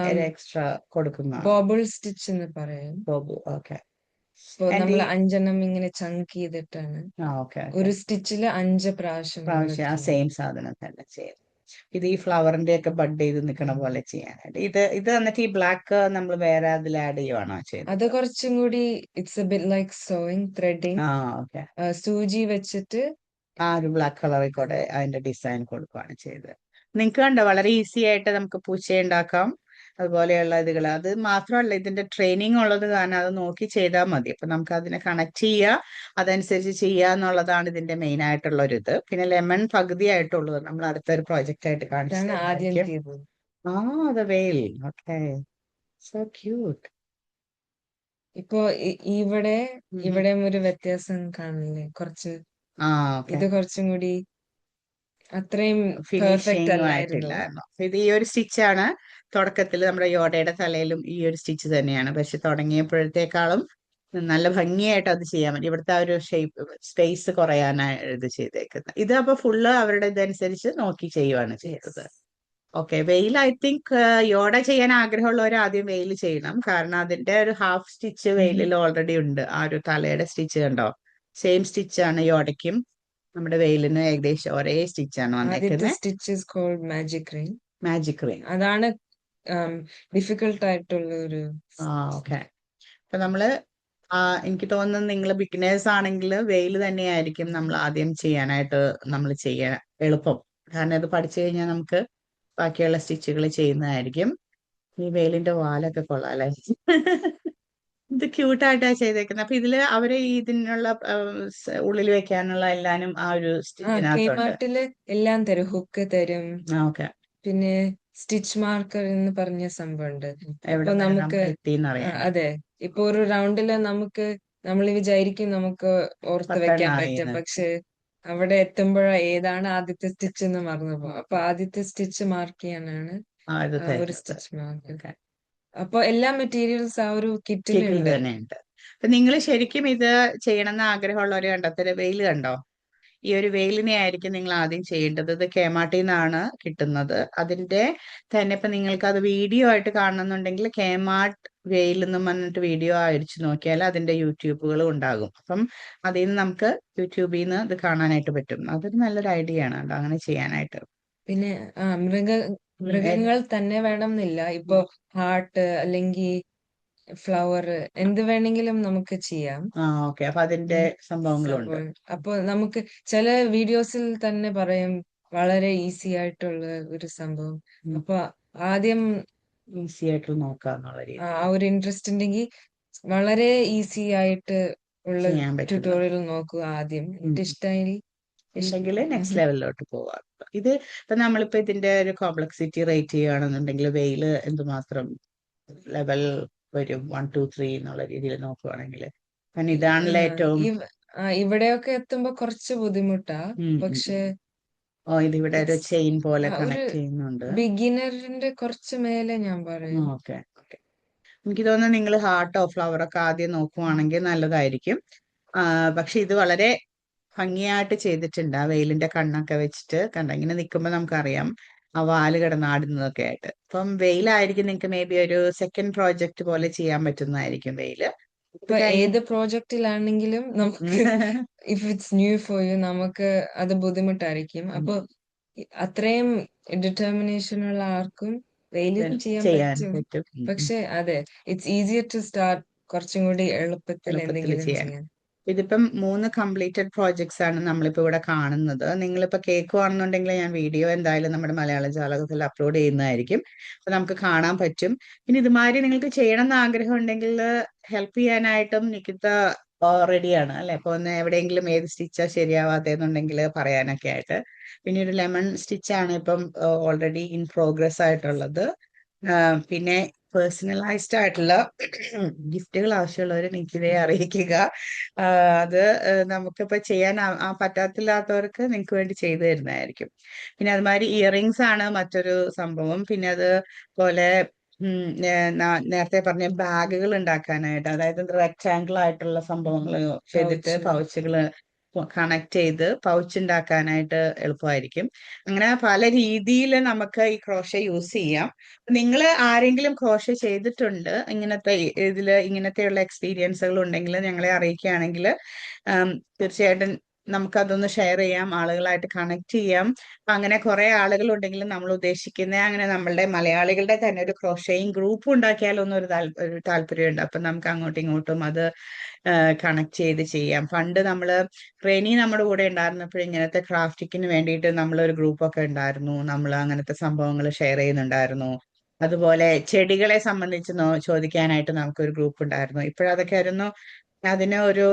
S1: ഒരു എക്സ്ട്രാ കൊടുക്കുന്നതാണ്.
S2: ബോബിൾ സ്റ്റിച്ച് എന്ന് പറയും.
S1: ഓക്കെ.
S2: ഇപ്പൊ
S1: ആൻഡ്
S2: നമ്മൾ
S1: ഈ
S2: 5 ഇങ്ങനെ ചങ്ക് ചെയ്തിട്ടാണ്
S1: ഓക്കെ
S2: ഒരു
S1: ഓക്കെ.
S2: സ്റ്റിച്ചില് 5 പ്രാവശ്യം നമ്മൾ
S1: പ്രാവശ്യം ആ
S2: ചെയ്യും.
S1: സെയിം സാധനം തന്നെ ചെയ്യും. ഇത് ഈ ഫ്ലവറിന്റെ ഒക്കെ ബഡ് ചെയ്ത് നിൽക്കണ പോലെ ചെയ്യാനായിട്ട്. ഇത് എന്നിട്ട് ഈ ബ്ലാക്ക് നമ്മൾ വേറെ അതിൽ ആഡ് ചെയ്യുവാണോ
S2: അത്
S1: ചെയ്യുന്നത്?
S2: കുറച്ചും കൂടി it's A bit like sowing threading.
S1: ആ ഓക്കെ.
S2: സൂചി വെച്ചിട്ട്
S1: ആ ഒരു ബ്ലാക്ക് കളറിൽ കൂടെ അതിന്റെ ഡിസൈൻ കൊടുക്കുകയാണ് ചെയ്തത്. നിങ്ങൾക്ക് കണ്ടോ, വളരെ ഈസി ആയിട്ട് നമുക്ക് പൂച്ച ഉണ്ടാക്കാം. അതുപോലെയുള്ള ഇതുകൾ അത് മാത്രമല്ല, ഇതിന്റെ ട്രെയിനിങ് ഉള്ളത് കാരണം അത് നോക്കി ചെയ്താൽ മതി. അപ്പൊ നമുക്ക് അതിനെ കണക്ട് ചെയ്യുക, അതനുസരിച്ച് ചെയ്യുക എന്നുള്ളതാണ് ഇതിന്റെ മെയിൻ ആയിട്ടുള്ള ഒരു ഇത്. പിന്നെ ലെമൺ പകുതി ആയിട്ടുള്ളത് നമ്മൾ അടുത്തൊരു പ്രോജക്റ്റ് ആയിട്ട് കാണിച്ചു
S2: ഇതാണ് ആദ്യം
S1: തരുന്നതായിരിക്കും.
S2: ചെയ്തത്.
S1: ആ ദ വെയിൽ. ഓക്കെ. So cute.
S2: ഇപ്പൊ ഇവിടെ ഇവിടെ ഒരു വ്യത്യാസം കാണില്ലേ, കുറച്ച്.
S1: ആ ഓക്കെ.
S2: ഇത് കുറച്ചും കൂടി അത്രയും പെർഫെക്റ്റ്
S1: ഫിനിഷിങ്ങും
S2: അല്ലായിരുന്നു.
S1: ആയിട്ടില്ലായിരുന്നു. ഇത് ഈ ഒരു സ്റ്റിച്ചാണ് തുടക്കത്തിൽ നമ്മുടെ യോടയുടെ തലയിലും ഈ ഒരു സ്റ്റിച്ച് തന്നെയാണ്. പക്ഷെ തുടങ്ങിയപ്പോഴത്തേക്കാളും നല്ല ഭംഗിയായിട്ട് അത് ചെയ്യാൻ പറ്റും. ഇവിടുത്തെ ആ ഒരു ഷേപ്പ് സ്പേസ് കുറയാനാണ് ഇത് ചെയ്തേക്കുന്നത്. ഇത് അപ്പൊ ഫുള്ള് അവരുടെ ഇതനുസരിച്ച് നോക്കി ചെയ്യുവാണ് ചെയ്തത്. ഓക്കെ. വെയിൽ ഐ തിങ്ക് യോട ചെയ്യാൻ ആഗ്രഹമുള്ളവർ ആദ്യം വെയിൽ ചെയ്യണം. കാരണം അതിന്റെ ഒരു ഹാഫ് സ്റ്റിച്ച് വെയിലിൽ ഓൾറെഡി ഉണ്ട്. ആ ഒരു തലയുടെ സ്റ്റിച്ച് കണ്ടോ, സെയിം സ്റ്റിച്ചാണ് യോടയ്ക്കും നമ്മുടെ വെയിലിന് ഏകദേശം ഒരേ സ്റ്റിച്ചാണ്
S2: ആദ്യത്തെ
S1: വന്നേക്കുന്നത്.
S2: Stitch is called magic ring.
S1: Magic ring.
S2: അതാണ് ഡിഫിക്കൽട്ട് ആയിട്ടുള്ള ഒരു.
S1: ആ ഓക്കെ. അപ്പൊ നമ്മള് എനിക്ക് തോന്നുന്നത് നിങ്ങൾ ബിഗിനേഴ്സ് ആണെങ്കിൽ വെയിൽ തന്നെയായിരിക്കും നമ്മൾ ആദ്യം ചെയ്യാനായിട്ട് നമ്മൾ ചെയ്യാൻ എളുപ്പം. കാരണം ഇത് പഠിച്ചു കഴിഞ്ഞാൽ നമുക്ക് ബാക്കിയുള്ള സ്റ്റിച്ചുകൾ ചെയ്യുന്നതായിരിക്കും. ഈ വെയിലിന്റെ വാലൊക്കെ കൊള്ളാം അല്ലേ? ഇത് ക്യൂട്ടായിട്ടാ ചെയ്തേക്കുന്നത്. അപ്പൊ ഇതില് അവര് ഈ ഇതിനുള്ള ഉള്ളിൽ വെക്കാനുള്ള എല്ലാനും ആ ഒരു സ്റ്റിച്ചിനകത്തുണ്ട്.
S2: കെമാർട്ടില് എല്ലാം തരും. ഹുക്ക് തരും,
S1: ഓക്കെ.
S2: പിന്നെ സ്റ്റിച്ച് മാർക്കർ എന്ന് പറഞ്ഞ സംഭവമുണ്ട്.
S1: എവിടെ
S2: അപ്പൊ
S1: വരെ
S2: നമുക്ക്
S1: നമുക്ക് എത്തിന്ന് അറിയാനായിട്ട്
S2: അതെ, ഇപ്പൊ ഒരു റൗണ്ടില് നമ്മൾ വിചാരിക്കും നമുക്ക് ഓർത്ത് വെക്കാൻ
S1: പെട്ടെന്ന്
S2: പറ്റും,
S1: അറിയുന്നത്.
S2: പക്ഷെ അവിടെ എത്തുമ്പോഴാ ഏതാണ് ആദ്യത്തെ സ്റ്റിച്ച് എന്ന് മറന്നു പോകും. അപ്പൊ ആദ്യത്തെ സ്റ്റിച്ച് മാർക്ക് ചെയ്യാനാണ്
S1: ഇത്
S2: ഒരു
S1: തരുന്നത്.
S2: Stitch mark.
S1: ഓക്കെ.
S2: അപ്പൊ എല്ലാ മെറ്റീരിയൽസ് ആ ഒരു
S1: കിറ്റിൽ
S2: കിറ്റിലുണ്ട്.
S1: തന്നെയുണ്ട്. അപ്പൊ നിങ്ങൾ ശരിക്കും ഇത് ചെയ്യണമെന്ന് ആഗ്രഹമുള്ളവര് കണ്ടത്തില് വെയിൽ കണ്ടോ? ഈ ഒരു വെയിലിനെ ആയിരിക്കും നിങ്ങൾ ആദ്യം ചെയ്യേണ്ടത്. ഇത് കേമാട്ടിൽ നിന്നാണ് കിട്ടുന്നത്. അതിന്റെ തന്നെ ഇപ്പൊ നിങ്ങൾക്ക് അത് വീഡിയോ ആയിട്ട് കാണണമെന്നുണ്ടെങ്കിൽ കേമാർട്ട് വെയിൽ എന്നും പറഞ്ഞിട്ട് വീഡിയോ അടിച്ചു നോക്കിയാൽ അതിന്റെ യൂട്യൂബുകളും ഉണ്ടാകും. അപ്പം അതിൽ നിന്ന് നമുക്ക് യൂട്യൂബിൽ നിന്ന് ഇത് കാണാനായിട്ട് പറ്റും. അതൊരു നല്ലൊരു ഐഡിയ ആണ് കേട്ടോ അങ്ങനെ ചെയ്യാനായിട്ട്.
S2: പിന്നെ
S1: ഉം,
S2: മൃഗങ്ങൾ തന്നെ വേണം എന്നില്ല. ഇപ്പൊ ഹാർട്ട് അല്ലെങ്കിൽ ഫ്ലവർ എന്ത് വേണമെങ്കിലും നമുക്ക് ചെയ്യാം.
S1: ഓക്കെ. അപ്പൊ അതിന്റെ സംഭവങ്ങളും ഉണ്ട്.
S2: അപ്പൊ നമുക്ക് ചില വീഡിയോസിൽ തന്നെ പറയും വളരെ ഈസി ആയിട്ടുള്ള ഒരു സംഭവം. അപ്പൊ ആദ്യം
S1: ഈസി ആയിട്ട് നോക്കാന്നുള്ള
S2: ആ
S1: രീതി
S2: ഒരു ഇൻട്രസ്റ്റ് ഉണ്ടെങ്കിൽ വളരെ ഈസി ആയിട്ട് ഉള്ള
S1: ചെയ്യാൻ പറ്റുന്നത്
S2: ട്യൂട്ടോറിയൽ നോക്കുക ആദ്യം. എന്നിട്ട് ഇഷ്ടമായി
S1: ഉണ്ടെങ്കിൽ നെക്സ്റ്റ് ലെവലിലോട്ട് പോവാം. ഇത് ഇപ്പൊ നമ്മളിപ്പോ ഇതിന്റെ ഒരു കോംപ്ലക്സിറ്റി റേറ്റ് ചെയ്യുകയാണെന്നുണ്ടെങ്കിൽ വെയില് എന്തുമാത്രം ലെവൽ വരും 1 2 3 എന്നുള്ള രീതിയിൽ നോക്കുവാണെങ്കിൽ, കാരണം ഇതാണല്ലോ ഏറ്റവും
S2: ഇവിടെയൊക്കെ എത്തുമ്പോ കുറച്ച് ബുദ്ധിമുട്ടാ.
S1: ഉം, ഉം,
S2: പക്ഷെ
S1: ഉം. ഇതിവിടെ ഒരു
S2: it's
S1: ചെയിൻ പോലെ
S2: ഒരു
S1: കണക്ട് ചെയ്യുന്നുണ്ട്.
S2: ബിഗിനറിന്റെ കുറച്ച് മേലെ ഞാൻ പറയും.
S1: ഓക്കെ. ഓക്കെ. എനിക്ക് തോന്നുന്നു നിങ്ങൾ ഹാർട്ടോ ഫ്ലവറോ ഒക്കെ ആദ്യം നോക്കുവാണെങ്കിൽ നല്ലതായിരിക്കും. പക്ഷെ ഇത് വളരെ ഭംഗിയായിട്ട് ചെയ്തിട്ടുണ്ട്. ആ വെയിലിന്റെ കണ്ണൊക്കെ വെച്ചിട്ട് കണ്ട ഇങ്ങനെ നിൽക്കുമ്പോൾ നമുക്കറിയാം ആ വാല് കിടന്നാടുന്നതൊക്കെ ആയിട്ട്. അപ്പം വെയിലായിരിക്കും നിങ്ങൾക്ക് മേ ബി ഒരു സെക്കൻഡ് പ്രോജക്റ്റ് പോലെ ചെയ്യാൻ പറ്റുന്നതായിരിക്കും വെയില്. ഇത്
S2: ഇപ്പൊ
S1: കഴിഞ്ഞ്
S2: ഏത് പ്രോജക്റ്റിലാണെങ്കിലും നമുക്ക് if it's new for you നമുക്ക് അത് ബുദ്ധിമുട്ടായിരിക്കും. അപ്പൊ അത്രയും ഡിറ്റർമിനേഷൻ ഉള്ള ആർക്കും വെയിലും ചെയ്യാൻ
S1: ചെയ്യാൻ
S2: പറ്റും.
S1: പറ്റും.
S2: പക്ഷെ അതെ, ഇറ്റ്സ് ഈസിയർ ടു സ്റ്റാർട്ട് കുറച്ചും കൂടി എളുപ്പത്തിൽ
S1: എളുപ്പത്തിൽ
S2: എന്തെങ്കിലും
S1: ചെയ്യാൻ.
S2: ചെയ്യാൻ.
S1: ഇതിപ്പം 3 കംപ്ലീറ്റഡ് പ്രോജക്ട്സ് ആണ് നമ്മളിപ്പോ ഇവിടെ കാണുന്നത്. നിങ്ങളിപ്പോ കേൾക്കുവാണെന്നുണ്ടെങ്കിൽ ഞാൻ വീഡിയോ എന്തായാലും നമ്മുടെ മലയാള ജാലകത്തിൽ അപ്ലോഡ് ചെയ്യുന്നതായിരിക്കും. അപ്പൊ നമുക്ക് കാണാൻ പറ്റും. പിന്നെ ഇതുമാതിരി നിങ്ങൾക്ക് ചെയ്യണം എന്ന് ആഗ്രഹം ഉണ്ടെങ്കിൽ ഹെൽപ്പ് ചെയ്യാനായിട്ടും നിക്കിത്ത റെഡിയാണ് അല്ലെ? അപ്പൊ ഒന്ന് എവിടെയെങ്കിലും ഏത് സ്റ്റിച്ചാ ശരിയാവാത്തതെന്നുണ്ടെങ്കിൽ പറയാനൊക്കെ ആയിട്ട്. പിന്നെ ഒരു ലെമൺ സ്റ്റിച്ചാണ് ഇപ്പം ഓൾറെഡി ഇൻ പ്രോഗ്രസ് ആയിട്ടുള്ളത്. പിന്നെ പേഴ്സണലൈസ്ഡ് ആയിട്ടുള്ള ഗിഫ്റ്റുകൾ ആവശ്യമുള്ളവർ നിക്കിതയെ അറിയിക്കുക. അത് നമുക്കിപ്പോ ചെയ്യാൻ പറ്റാത്തില്ലാത്തവർക്ക് നിങ്ങൾക്ക് വേണ്ടി ചെയ്തു തരുന്നതായിരിക്കും. പിന്നെ അതുമാതിരി ഇയറിങ്സ് ആണ് മറ്റൊരു സംഭവം. പിന്നെ അതുപോലെ നേരത്തെ പറഞ്ഞ ബാഗുകൾ ഉണ്ടാക്കാനായിട്ട്, അതായത് റെക്ടാങ്കിൾ ആയിട്ടുള്ള സംഭവങ്ങൾ ചെയ്തിട്ട്
S2: പൗച്ച്
S1: പൗച്ചുകൾ കണക്ട് ചെയ്ത് പൗച്ച് ഉണ്ടാക്കാനായിട്ട് എളുപ്പമായിരിക്കും. അങ്ങനെ പല രീതിയിൽ നമുക്ക് ഈ ക്രോഷ യൂസ് ചെയ്യാം. നിങ്ങൾ ആരെങ്കിലും ക്രോഷ ചെയ്തിട്ടുണ്ട് ഇങ്ങനത്തെ ഇങ്ങനത്തെയുള്ള എക്സ്പീരിയൻസുകൾ ഉണ്ടെങ്കിൽ ഞങ്ങളെ അറിയിക്കുകയാണെങ്കിൽ തീർച്ചയായിട്ടും നമുക്കതൊന്ന് ഷെയർ ചെയ്യാം, ആളുകളായിട്ട് കണക്ട് ചെയ്യാം. അപ്പൊ അങ്ങനെ കുറെ ആളുകൾ ഉണ്ടെങ്കിൽ നമ്മൾ ഉദ്ദേശിക്കുന്ന അങ്ങനെ നമ്മളുടെ മലയാളികളുടെ തന്നെ ഒരു ക്രോഷയും ഗ്രൂപ്പ് ഉണ്ടാക്കിയാലൊന്നും ഒരു താല്പര്യമുണ്ട്. അപ്പൊ നമുക്ക് അങ്ങോട്ടും ഇങ്ങോട്ടും അത് കണക്ട് ചെയ്ത് ചെയ്യാം. പണ്ട് നമ്മള് റെനി നമ്മുടെ കൂടെ ഉണ്ടായിരുന്നപ്പോൾ ഇങ്ങനത്തെ ക്രാഫ്റ്റിക്കിന് വേണ്ടിയിട്ട് നമ്മളൊരു ഗ്രൂപ്പൊക്കെ ഉണ്ടായിരുന്നു. നമ്മൾ അങ്ങനത്തെ സംഭവങ്ങൾ ഷെയർ ചെയ്യുന്നുണ്ടായിരുന്നു. അതുപോലെ ചെടികളെ സംബന്ധിച്ച് ചോദിക്കാനായിട്ട് നമുക്കൊരു ഗ്രൂപ്പ് ഉണ്ടായിരുന്നു. ഇപ്പോഴതൊക്കെ ആയിരുന്നു അതിന് ഒരു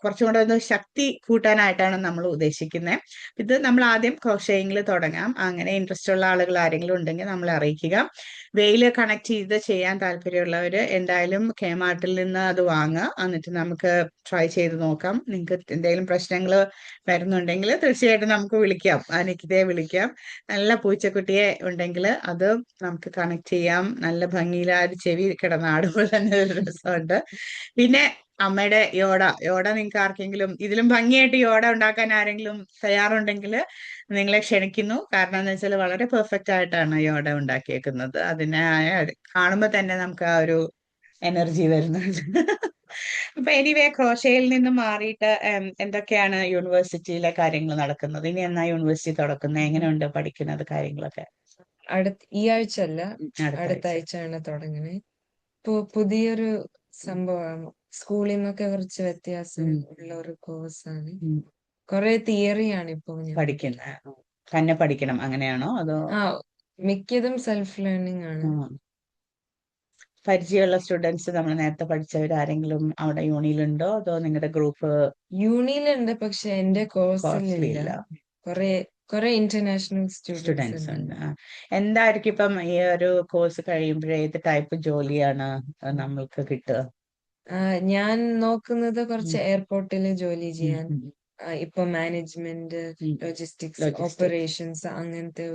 S1: കുറച്ചും കൂടെ ഒന്ന് ശക്തി കൂട്ടാനായിട്ടാണ് നമ്മൾ ഉദ്ദേശിക്കുന്നത്. ഇത് നമ്മൾ ആദ്യം ക്രോഷയിങ്ങിൽ തുടങ്ങാം. അങ്ങനെ ഇൻട്രസ്റ്റ് ഉള്ള ആളുകൾ ആരെങ്കിലും ഉണ്ടെങ്കിൽ നമ്മളെ അറിയിക്കുക. വെയിൽ കണക്ട് ചെയ്ത് ചെയ്യാൻ താല്പര്യമുള്ളവര് എന്തായാലും കേമാർട്ടിൽ നിന്ന് അത് വാങ്ങുക. എന്നിട്ട് നമുക്ക് ട്രൈ ചെയ്ത് നോക്കാം. നിങ്ങൾക്ക് എന്തെങ്കിലും പ്രശ്നങ്ങൾ വരുന്നുണ്ടെങ്കിൽ തീർച്ചയായിട്ടും നമുക്ക് വിളിക്കാം, നിക്കിതയെ വിളിക്കാം. നല്ല പൂച്ചക്കുട്ടിയെ ഉണ്ടെങ്കിൽ അത് നമുക്ക് കണക്ട് ചെയ്യാം. നല്ല ഭംഗിയിൽ ആ ഒരു ചെവി കിടന്നാടുമ്പോൾ തന്നെ ഒരു രസമുണ്ട്. പിന്നെ അമ്മയുടെ യോട നിങ്ങൾക്ക് ആർക്കെങ്കിലും ഇതിലും ഭംഗിയായിട്ട് യോട ഉണ്ടാക്കാൻ ആരെങ്കിലും തയ്യാറുണ്ടെങ്കിൽ നിങ്ങളെ ക്ഷണിക്കുന്നു. കാരണം എന്ന് വെച്ചാൽ വളരെ പെർഫെക്റ്റ് ആയിട്ടാണ് യോട ഉണ്ടാക്കിയേക്കുന്നത്. അതിനെ കാണുമ്പോൾ തന്നെ നമുക്ക് ആ ഒരു എനർജി വരുന്നുണ്ട്. അപ്പൊ എനിവേ ക്രോഷയിൽ നിന്നും മാറിയിട്ട് എന്തൊക്കെയാണ് യൂണിവേഴ്സിറ്റിയിലെ കാര്യങ്ങൾ നടക്കുന്നത്? ഇനി എന്നാ യൂണിവേഴ്സിറ്റി തുറക്കുന്നത്? എങ്ങനെയുണ്ട് പഠിക്കുന്നത് കാര്യങ്ങളൊക്കെ?
S2: ഈ ആഴ്ച അല്ല,
S1: അടുത്ത
S2: അടുത്ത
S1: ആഴ്ച.
S2: ആഴ്ചയാണ് തുടങ്ങുന്നത്. ഇപ്പൊ പുതിയൊരു സംഭവമാണ്. സ്കൂളിൽ നിന്നൊക്കെ കുറച്ച് വ്യത്യാസം ഉള്ള ഒരു കോഴ്സാണ്. കുറെ തിയറിയാണ് ഇപ്പൊ ഞാൻ
S1: പഠിക്കുന്നത്. തന്നെ പഠിക്കണം അങ്ങനെയാണോ അതോ
S2: ആ മിക്കതും സെൽഫ് ലേണിംഗ് ആണ്.
S1: പരിചയമുള്ള സ്റ്റുഡൻസ് നമ്മൾ നേരത്തെ പഠിച്ചവർ ആരെങ്കിലും അവിടെ യൂണിയിലുണ്ടോ അതോ നിങ്ങളുടെ ഗ്രൂപ്പ്
S2: യൂണിയിലുണ്ട്, പക്ഷെ എന്റെ കോഴ്സിലില്ല.
S1: കോഴ്സിലില്ല?
S2: കുറെ കുറെ ഇന്റർനാഷണൽ സ്റ്റുഡൻസ്
S1: സ്റ്റുഡൻസ് ഉണ്ട്.
S2: ഉണ്ട്.
S1: എന്തായിരിക്കും ഇപ്പം ഈ ഒരു കോഴ്സ് കഴിയുമ്പോഴേ ഏത് ടൈപ്പ് ജോലിയാണ് നമ്മൾക്ക് കിട്ടുക?
S2: ഞാൻ നോക്കുന്നത് കുറച്ച്
S1: ഉം.
S2: എയർപോർട്ടിൽ ജോലി
S1: ഉം.
S2: ചെയ്യാൻ.
S1: ഉം.
S2: ഇപ്പൊ മാനേജ്മെന്റ്,
S1: ഉം.
S2: Logistics,
S1: logistics.
S2: ഓപ്പറേഷൻസ് അങ്ങനത്തെ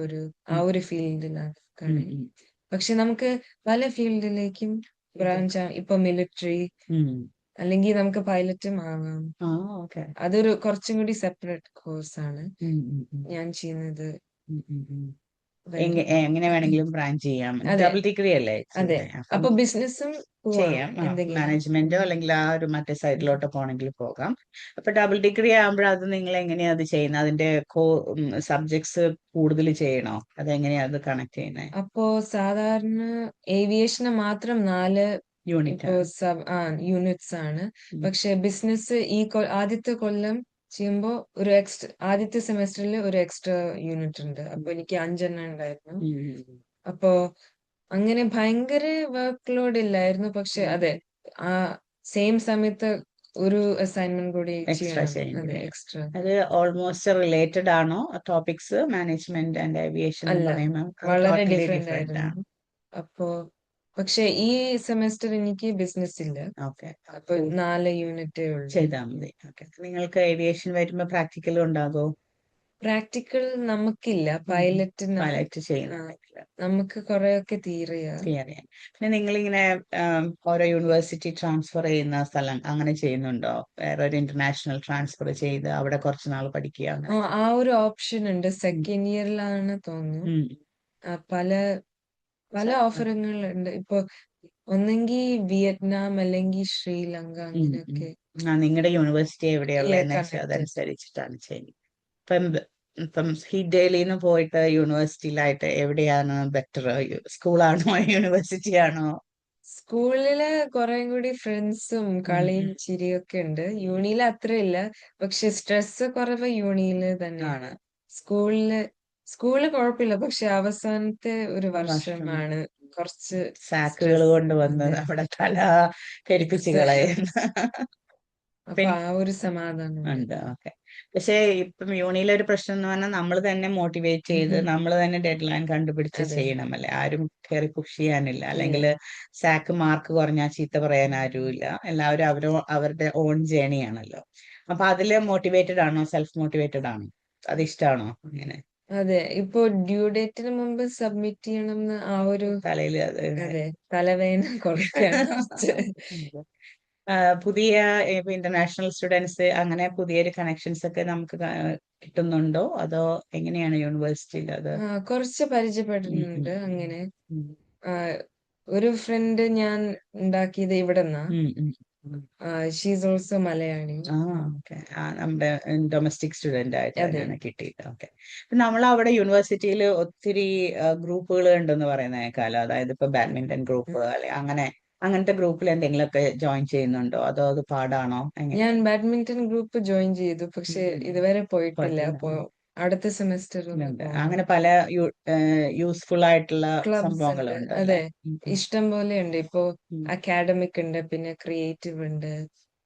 S2: ആ
S1: ഉം.
S2: ഒരു ഫീൽഡിലാണ്
S1: ഉം.
S2: കഴിയും.
S1: ഉം.
S2: പക്ഷെ നമുക്ക് പല ഫീൽഡിലേക്കും ബ്രാഞ്ച് ഇപ്പൊ മിലിറ്ററി,
S1: ഉം.
S2: അല്ലെങ്കിൽ നമുക്ക് പൈലറ്റും ആവാം.
S1: ആ, ഓക്കെ.
S2: അതൊരു കുറച്ചും കൂടി സെപ്പറേറ്റ് കോഴ്സാണ്
S1: ഉം. ഉം. ഉം.
S2: ഞാൻ ചെയ്യുന്നത്.
S1: ഉം. ഉം. ഉം.
S2: വേറെ
S1: എങ്ങനെ വേണമെങ്കിലും ബ്രാഞ്ച് ചെയ്യാം.
S2: അതെ
S1: ഡബിൾ ഡിഗ്രി അല്ലേ
S2: അതെ.
S1: ചെയ്യുന്നത്? അപ്പം
S2: അപ്പൊ ബിസിനസ്സും പോവാം
S1: ചെയ്യാം.
S2: എന്തെങ്കിലും.
S1: മാനേജ്മെന്റോ അല്ലെങ്കിൽ ആ ഒരു മറ്റേ സൈഡിലോട്ട് പോകണമെങ്കിൽ പോകാം. അപ്പൊ ഡബിൾ ഡിഗ്രി ആകുമ്പോൾ അത് നിങ്ങൾ എങ്ങനെയാ അത് ചെയ്യുന്നത്? അതിന്റെ സബ്ജക്ട്സ് കൂടുതൽ ചെയ്യണോ? അതെങ്ങനെയാ അത് കണക്ട് ചെയ്യുന്നത്?
S2: അപ്പോ സാധാരണ ഏവിയേഷന് മാത്രം 4
S1: യൂണിറ്റ്
S2: ഇപ്പോ
S1: ആണ്.
S2: യൂണിറ്റ്സ് ആണ്.
S1: ഉം.
S2: പക്ഷെ ബിസിനസ് ആദ്യത്തെ കൊല്ലം ചെയ്യുമ്പോ ആദ്യത്തെ സെമസ്റ്ററിൽ ഒരു എക്സ്ട്രാ യൂണിറ്റ് ഉണ്ട്. അപ്പൊ എനിക്ക് 5 ഉണ്ടായിരുന്നു.
S1: ഉം.
S2: അപ്പോ അങ്ങനെ ഭയങ്കര വർക്ക് ലോഡ് ഇല്ലായിരുന്നു. പക്ഷെ
S1: ഉം.
S2: അതെ, ആ സെയിം സമയത്ത് ഒരു അസൈൻമെന്റ് കൂടി
S1: എക്സ്ട്രാ
S2: ചെയ്യണം.
S1: ചെയ്യേണ്ടി
S2: അതെ,
S1: വരും.
S2: എക്സ്ട്രാ.
S1: അത് ഓൾമോസ്റ്റ് റിലേറ്റഡ് ആണോ ടോപ്പിക്സ്? മാനേജ്മെന്റ് ആൻഡ് ഏവിയേഷൻ എന്ന്
S2: അല്ല,
S1: പറയുമ്പോൾ അത്
S2: വളരെ
S1: ടോട്ടലി
S2: ഡിഫറെന്റ്
S1: ഡിഫറെന്റ്
S2: ആയിരുന്നു.
S1: ആണ്.
S2: അപ്പോ പക്ഷെ ഈ സെമസ്റ്റർ എനിക്ക് ബിസിനസ് ഇല്ല.
S1: ഓക്കെ.
S2: അപ്പൊ 4 യൂണിറ്റേ ഉള്ളൂ.
S1: ചെയ്താൽ മതി. ഓക്കെ. നിങ്ങൾക്ക് ഏവിയേഷൻ വരുമ്പോൾ പ്രാക്ടിക്കൽ ഉണ്ടാകോ?
S2: പ്രാക്ടിക്കൽ നമുക്കില്ല, പൈലറ്റിനാണ്.
S1: പൈലറ്റ് ചെയ്യുന്നുണ്ടെങ്കിൽ
S2: നമുക്ക് കുറെയൊക്കെ തിയറിയാ.
S1: തിയറിയാണ്. പിന്നെ നിങ്ങളിങ്ങനെ ഓരോ യൂണിവേഴ്സിറ്റി ട്രാൻസ്ഫർ ചെയ്യുന്ന സ്ഥലം അങ്ങനെ ചെയ്യുന്നുണ്ടോ? വേറൊരു ഇന്റർനാഷണൽ ട്രാൻസ്ഫർ ചെയ്ത് അവിടെ കുറച്ച് നാൾ പഠിക്കുക അങ്ങനെ?
S2: ആ ഒരു ഓപ്ഷൻ ഉണ്ട്.
S1: ഉം.
S2: സെക്കൻഡ് ഇയറിലാണ് തോന്നുന്നു.
S1: ഉം.
S2: പല പല ഓഫറുകളുണ്ട്. ഇപ്പൊ ഒന്നെങ്കിൽ വിയറ്റ്നാം അല്ലെങ്കിൽ ശ്രീലങ്ക
S1: ഉം. ഉം.
S2: അങ്ങനെയൊക്കെ.
S1: നിങ്ങളുടെ യൂണിവേഴ്സിറ്റി എവിടെയുള്ളതെന്ന് വെച്ചാൽ
S2: കണക്റ്റഡ്.
S1: അതനുസരിച്ചിട്ടാണ് ചെയ്യുന്നത്. ഇപ്പം ഇപ്പം ഡൽഹിയിൽ നിന്ന് പോയിട്ട് യൂണിവേഴ്സിറ്റിയിലായിട്ട് എവിടെയാണ് ബെറ്റർ? സ്കൂളാണോ യൂണിവേഴ്സിറ്റി ആണോ?
S2: സ്കൂളില് കുറെ കൂടി ഫ്രണ്ട്സും
S1: ഉം.
S2: കളിയും
S1: ഉം.
S2: ചിരിയും ഒക്കെ ഉണ്ട്. യൂണിയിൽ അത്രയില്ല. പക്ഷെ സ്ട്രെസ് കുറവ് യൂണിയില് തന്നെയാണ്.
S1: ആണ്.
S2: സ്കൂളില് സ്കൂളില് കുഴപ്പമില്ല. പക്ഷെ അവസാനത്തെ ഒരു
S1: വർഷം
S2: വർഷമാണ് കുറച്ച്
S1: സാക്കുകൾ
S2: സ്ട്രെസ്.
S1: കൊണ്ടുവന്ന്
S2: അതെ.
S1: നമ്മുടെ തല പെരുപ്പിച്ച് കളയുന്ന
S2: അപ്പൊ
S1: പിൻ
S2: ആ ഒരു സമാധാനമുണ്ട്.
S1: ഉണ്ട്. ഓക്കെ. പക്ഷേ ഇപ്പം യൂണിയിലെ ഒരു പ്രശ്നം എന്ന് പറഞ്ഞാൽ നമ്മൾ തന്നെ മോട്ടിവേറ്റ് ചെയ്ത് നമ്മൾ തന്നെ ഡെഡ് ലൈൻ കണ്ടുപിടിച്ച്
S2: അതെ.
S1: ചെയ്യണമല്ലേ? ആരും കയറി പുഷ് ചെയ്യാനില്ല.
S2: ഇല്ല.
S1: അല്ലെങ്കിൽ സാക്ക് മാർക്ക് കുറഞ്ഞാൽ ചീത്ത പറയാൻ ആരുമില്ല. എല്ലാവരും അവരുടെ ഓൺ ജേണിയാണല്ലോ. അപ്പൊ അതില് മോട്ടിവേറ്റഡ് ആണോ? സെൽഫ് മോട്ടിവേറ്റഡ് ആണോ? അത് ഇഷ്ടമാണോ അങ്ങനെ?
S2: അതെ. ഇപ്പൊ ഡ്യൂ ഡേറ്റിന് മുമ്പ് സബ്മിറ്റ് ചെയ്യണമെന്ന് ആ ഒരു
S1: തലയിൽ അത്
S2: അതെ തലവേദന കുറയ്ക്കാൻ കുറച്ച്.
S1: പുതിയ ഇന്റർനാഷണൽ സ്റ്റുഡൻസ് അങ്ങനെ പുതിയൊരു കണക്ഷൻസ് ഒക്കെ നമുക്ക് കിട്ടുന്നുണ്ടോ അതോ എങ്ങനെയാണ് യൂണിവേഴ്സിറ്റിയിൽ അത്?
S2: കുറച്ച്
S1: ഉം. ഉം.
S2: പരിചയപ്പെടുന്നുണ്ട് അങ്ങനെ.
S1: ഉം.
S2: ആ, ഒരു ഫ്രണ്ട് ഞാൻ ഉണ്ടാക്കിയത് ഇവിടെന്നാ.
S1: ഉം. ഉം. ഉം.
S2: She's also Malayali.
S1: ആ, ഓക്കെ. നമ്മുടെ ഡൊമസ്റ്റിക് സ്റ്റുഡന്റ് ആയിട്ട്
S2: അതെ.
S1: തന്നെയാണ് കിട്ടിയിട്ട്. ഓക്കെ. നമ്മൾ അവിടെ യൂണിവേഴ്സിറ്റിയിൽ ഒത്തിരി ഗ്രൂപ്പുകൾ ഉണ്ടെന്ന് പറയുന്ന കേൾക്കാലോ. അതായത് ഇപ്പൊ ബാഡ്മിന്റൺ ഗ്രൂപ്പ് അല്ലെ അങ്ങനെ അങ്ങനത്തെ ഗ്രൂപ്പിൽ എന്തെങ്കിലുമൊക്കെ ജോയിൻ ചെയ്യുന്നുണ്ടോ അതോ അത് പാടാണോ
S2: ഞാൻ
S1: എങ്ങനെയാണ്?
S2: ബാഡ്മിന്റൺ ഗ്രൂപ്പ് ജോയിൻ ചെയ്തു,
S1: ഉം.
S2: പക്ഷെ
S1: ഉം.
S2: ഇതുവരെ പോയിട്ടില്ല.
S1: കുഴപ്പമില്ല.
S2: അപ്പോ അടുത്ത സെമസ്റ്ററിൽ ഒന്ന്
S1: ഉണ്ട്.
S2: പോകണം.
S1: അങ്ങനെ പല യൂസ്ഫുൾ ആയിട്ടുള്ള
S2: ക്ലബ്സ് ഉണ്ട്.
S1: സംഭവങ്ങളുണ്ട് അല്ലേ?
S2: അതെ,
S1: ഉം. ഉം.
S2: ഇഷ്ടം പോലെ ഉണ്ട്. ഇപ്പോ
S1: ഉം.
S2: അക്കാഡമിക് ഉണ്ട്, പിന്നെ ക്രിയേറ്റീവ് ഉണ്ട്,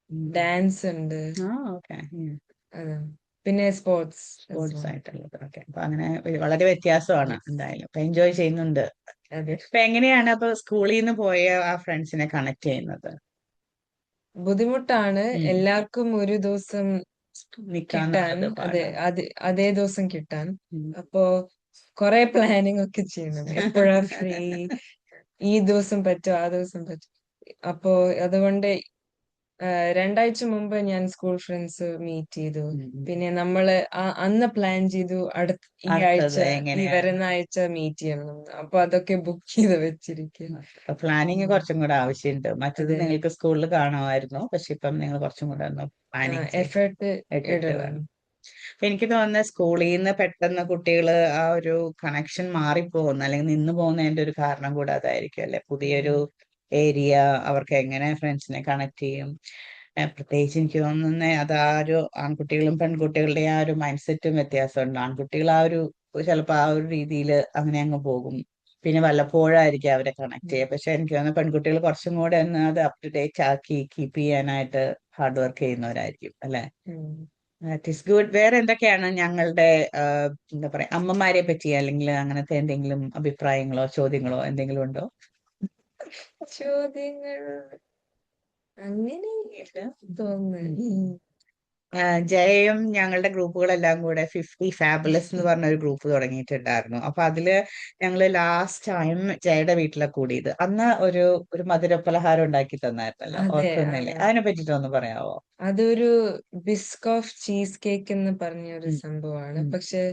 S1: ഉം.
S2: ഡാൻസ് ഉണ്ട്.
S1: ആ, ഓക്കെ.
S2: അതെ. പിന്നെ സ്പോർട്സ്.
S1: സ്പോർട്സ് ആയിട്ടുള്ളത്. ഓക്കെ. അപ്പൊ അങ്ങനെ വളരെ വ്യത്യാസമാണ് എന്തായാലും. അപ്പൊ എൻജോയ് ചെയ്യുന്നുണ്ട്.
S2: അതെ.
S1: അപ്പൊ എങ്ങനെയാണ് അപ്പൊ സ്കൂളിൽ നിന്ന് പോയ ആ ഫ്രണ്ട്സിനെ കണക്ട് ചെയ്യുന്നത്?
S2: ബുദ്ധിമുട്ടാണ്
S1: ഉം.
S2: എല്ലാവർക്കും ഒരു ദിവസം കിട്ടാൻ.
S1: നിക്കാന്നുള്ളത്
S2: അതെ,
S1: പാടാണ്.
S2: അതേ ദിവസം കിട്ടാൻ.
S1: ഉം.
S2: അപ്പോ കുറെ പ്ലാനിങ് ഒക്കെ ചെയ്യണം. എപ്പോഴാ ഫ്രീ, ഈ ദിവസം പറ്റുമോ ആ ദിവസം പറ്റും. അപ്പോ അതുകൊണ്ട് 2 ആഴ്ച മുമ്പ് ഞാൻ സ്കൂൾ ഫ്രണ്ട്സ് മീറ്റ് ചെയ്തു.
S1: ഉം. ഉം.
S2: പിന്നെ നമ്മള് അന്ന് പ്ലാൻ ചെയ്തു ഈ ആഴ്ച,
S1: അടുത്തത്
S2: ഈ
S1: എങ്ങനെയാണ്?
S2: വരുന്ന ആഴ്ച മീറ്റ് ചെയ്യണം. അപ്പൊ അതൊക്കെ ബുക്ക് ചെയ്ത് വെച്ചിരിക്കും.
S1: അപ്പൊ പ്ലാനിങ് കുറച്ചും കൂടെ ആവശ്യമുണ്ട്. മറ്റത്
S2: അതെ.
S1: നിങ്ങൾക്ക് സ്കൂളിൽ കാണുമായിരുന്നു. പക്ഷെ ഇപ്പം നിങ്ങൾ കുറച്ചും കൂടെ ഒന്ന് പ്ലാനിങ്
S2: എഫേർട്ട്
S1: ഇട്ടിട്ട്
S2: ഇടണം.
S1: വേണം. അപ്പൊ എനിക്ക് തോന്നുന്നത് സ്കൂളിൽ നിന്ന് പെട്ടെന്ന് കുട്ടികൾ ആ ഒരു കണക്ഷൻ മാറിപ്പോകുന്ന അല്ലെങ്കിൽ നിന്ന് പോകുന്നതിന്റെ ഒരു കാരണം കൂടെ അതായിരിക്കും അല്ലെ? പുതിയൊരു ഏരിയ അവർക്ക് എങ്ങനെ ഫ്രണ്ട്സിനെ കണക്ട് ചെയ്യും? പ്രത്യേകിച്ച് എനിക്ക് തോന്നുന്നത് അത് ആ ഒരു ആൺകുട്ടികളും പെൺകുട്ടികളുടെ ആ ഒരു മൈൻഡ് സെറ്റും വ്യത്യാസമുണ്ട്. ആൺകുട്ടികൾ ആ ഒരു ചിലപ്പോൾ ആ ഒരു രീതിയിൽ അങ്ങനെ അങ്ങ് പോകും. പിന്നെ വല്ലപ്പോഴായിരിക്കും അവരെ കണക്ട് ചെയ്യുക. പക്ഷെ എനിക്ക് തോന്നുന്നു പെൺകുട്ടികൾ കുറച്ചും കൂടെ ഒന്ന് അത് അപ് ടു ഡേറ്റ് ആക്കി കീപ്പ് ചെയ്യാനായിട്ട് ഹാർഡ് വർക്ക് ചെയ്യുന്നവരായിരിക്കും അല്ലെ. That is good. വേറെ എന്തൊക്കെയാണ് ഞങ്ങളുടെ എന്താ പറയാ അമ്മമാരെ പറ്റി അല്ലെങ്കിൽ അങ്ങനത്തെ എന്തെങ്കിലും അഭിപ്രായങ്ങളോ ചോദ്യങ്ങളോ എന്തെങ്കിലും ഉണ്ടോ?
S2: ചോദ്യങ്ങൾ അങ്ങനെ തോന്നുന്നു.
S1: ജയയും ഞങ്ങളുടെ ഗ്രൂപ്പുകളെല്ലാം കൂടെ 50 ഫാബുലസ് എന്ന് പറഞ്ഞ ഒരു ഗ്രൂപ്പ് തുടങ്ങിയിട്ടുണ്ടായിരുന്നു. അപ്പൊ അതില് ഞങ്ങള് ലാസ്റ്റ് ടൈം ജയയുടെ വീട്ടിലെ കൂടിയത്. അന്ന് ഒരു മധുര പലഹാരം ഉണ്ടാക്കി തന്നായിരുന്നല്ലോ,
S2: അതെ
S1: ഓർക്കുന്നില്ലേ? അതിനെ പറ്റിട്ടൊന്ന് പറയാവോ?
S2: അതൊരു ബിസ്കോഫ് ചീസ് കേക്ക് എന്ന് പറഞ്ഞ ഒരു സംഭവമാണ്. പക്ഷെ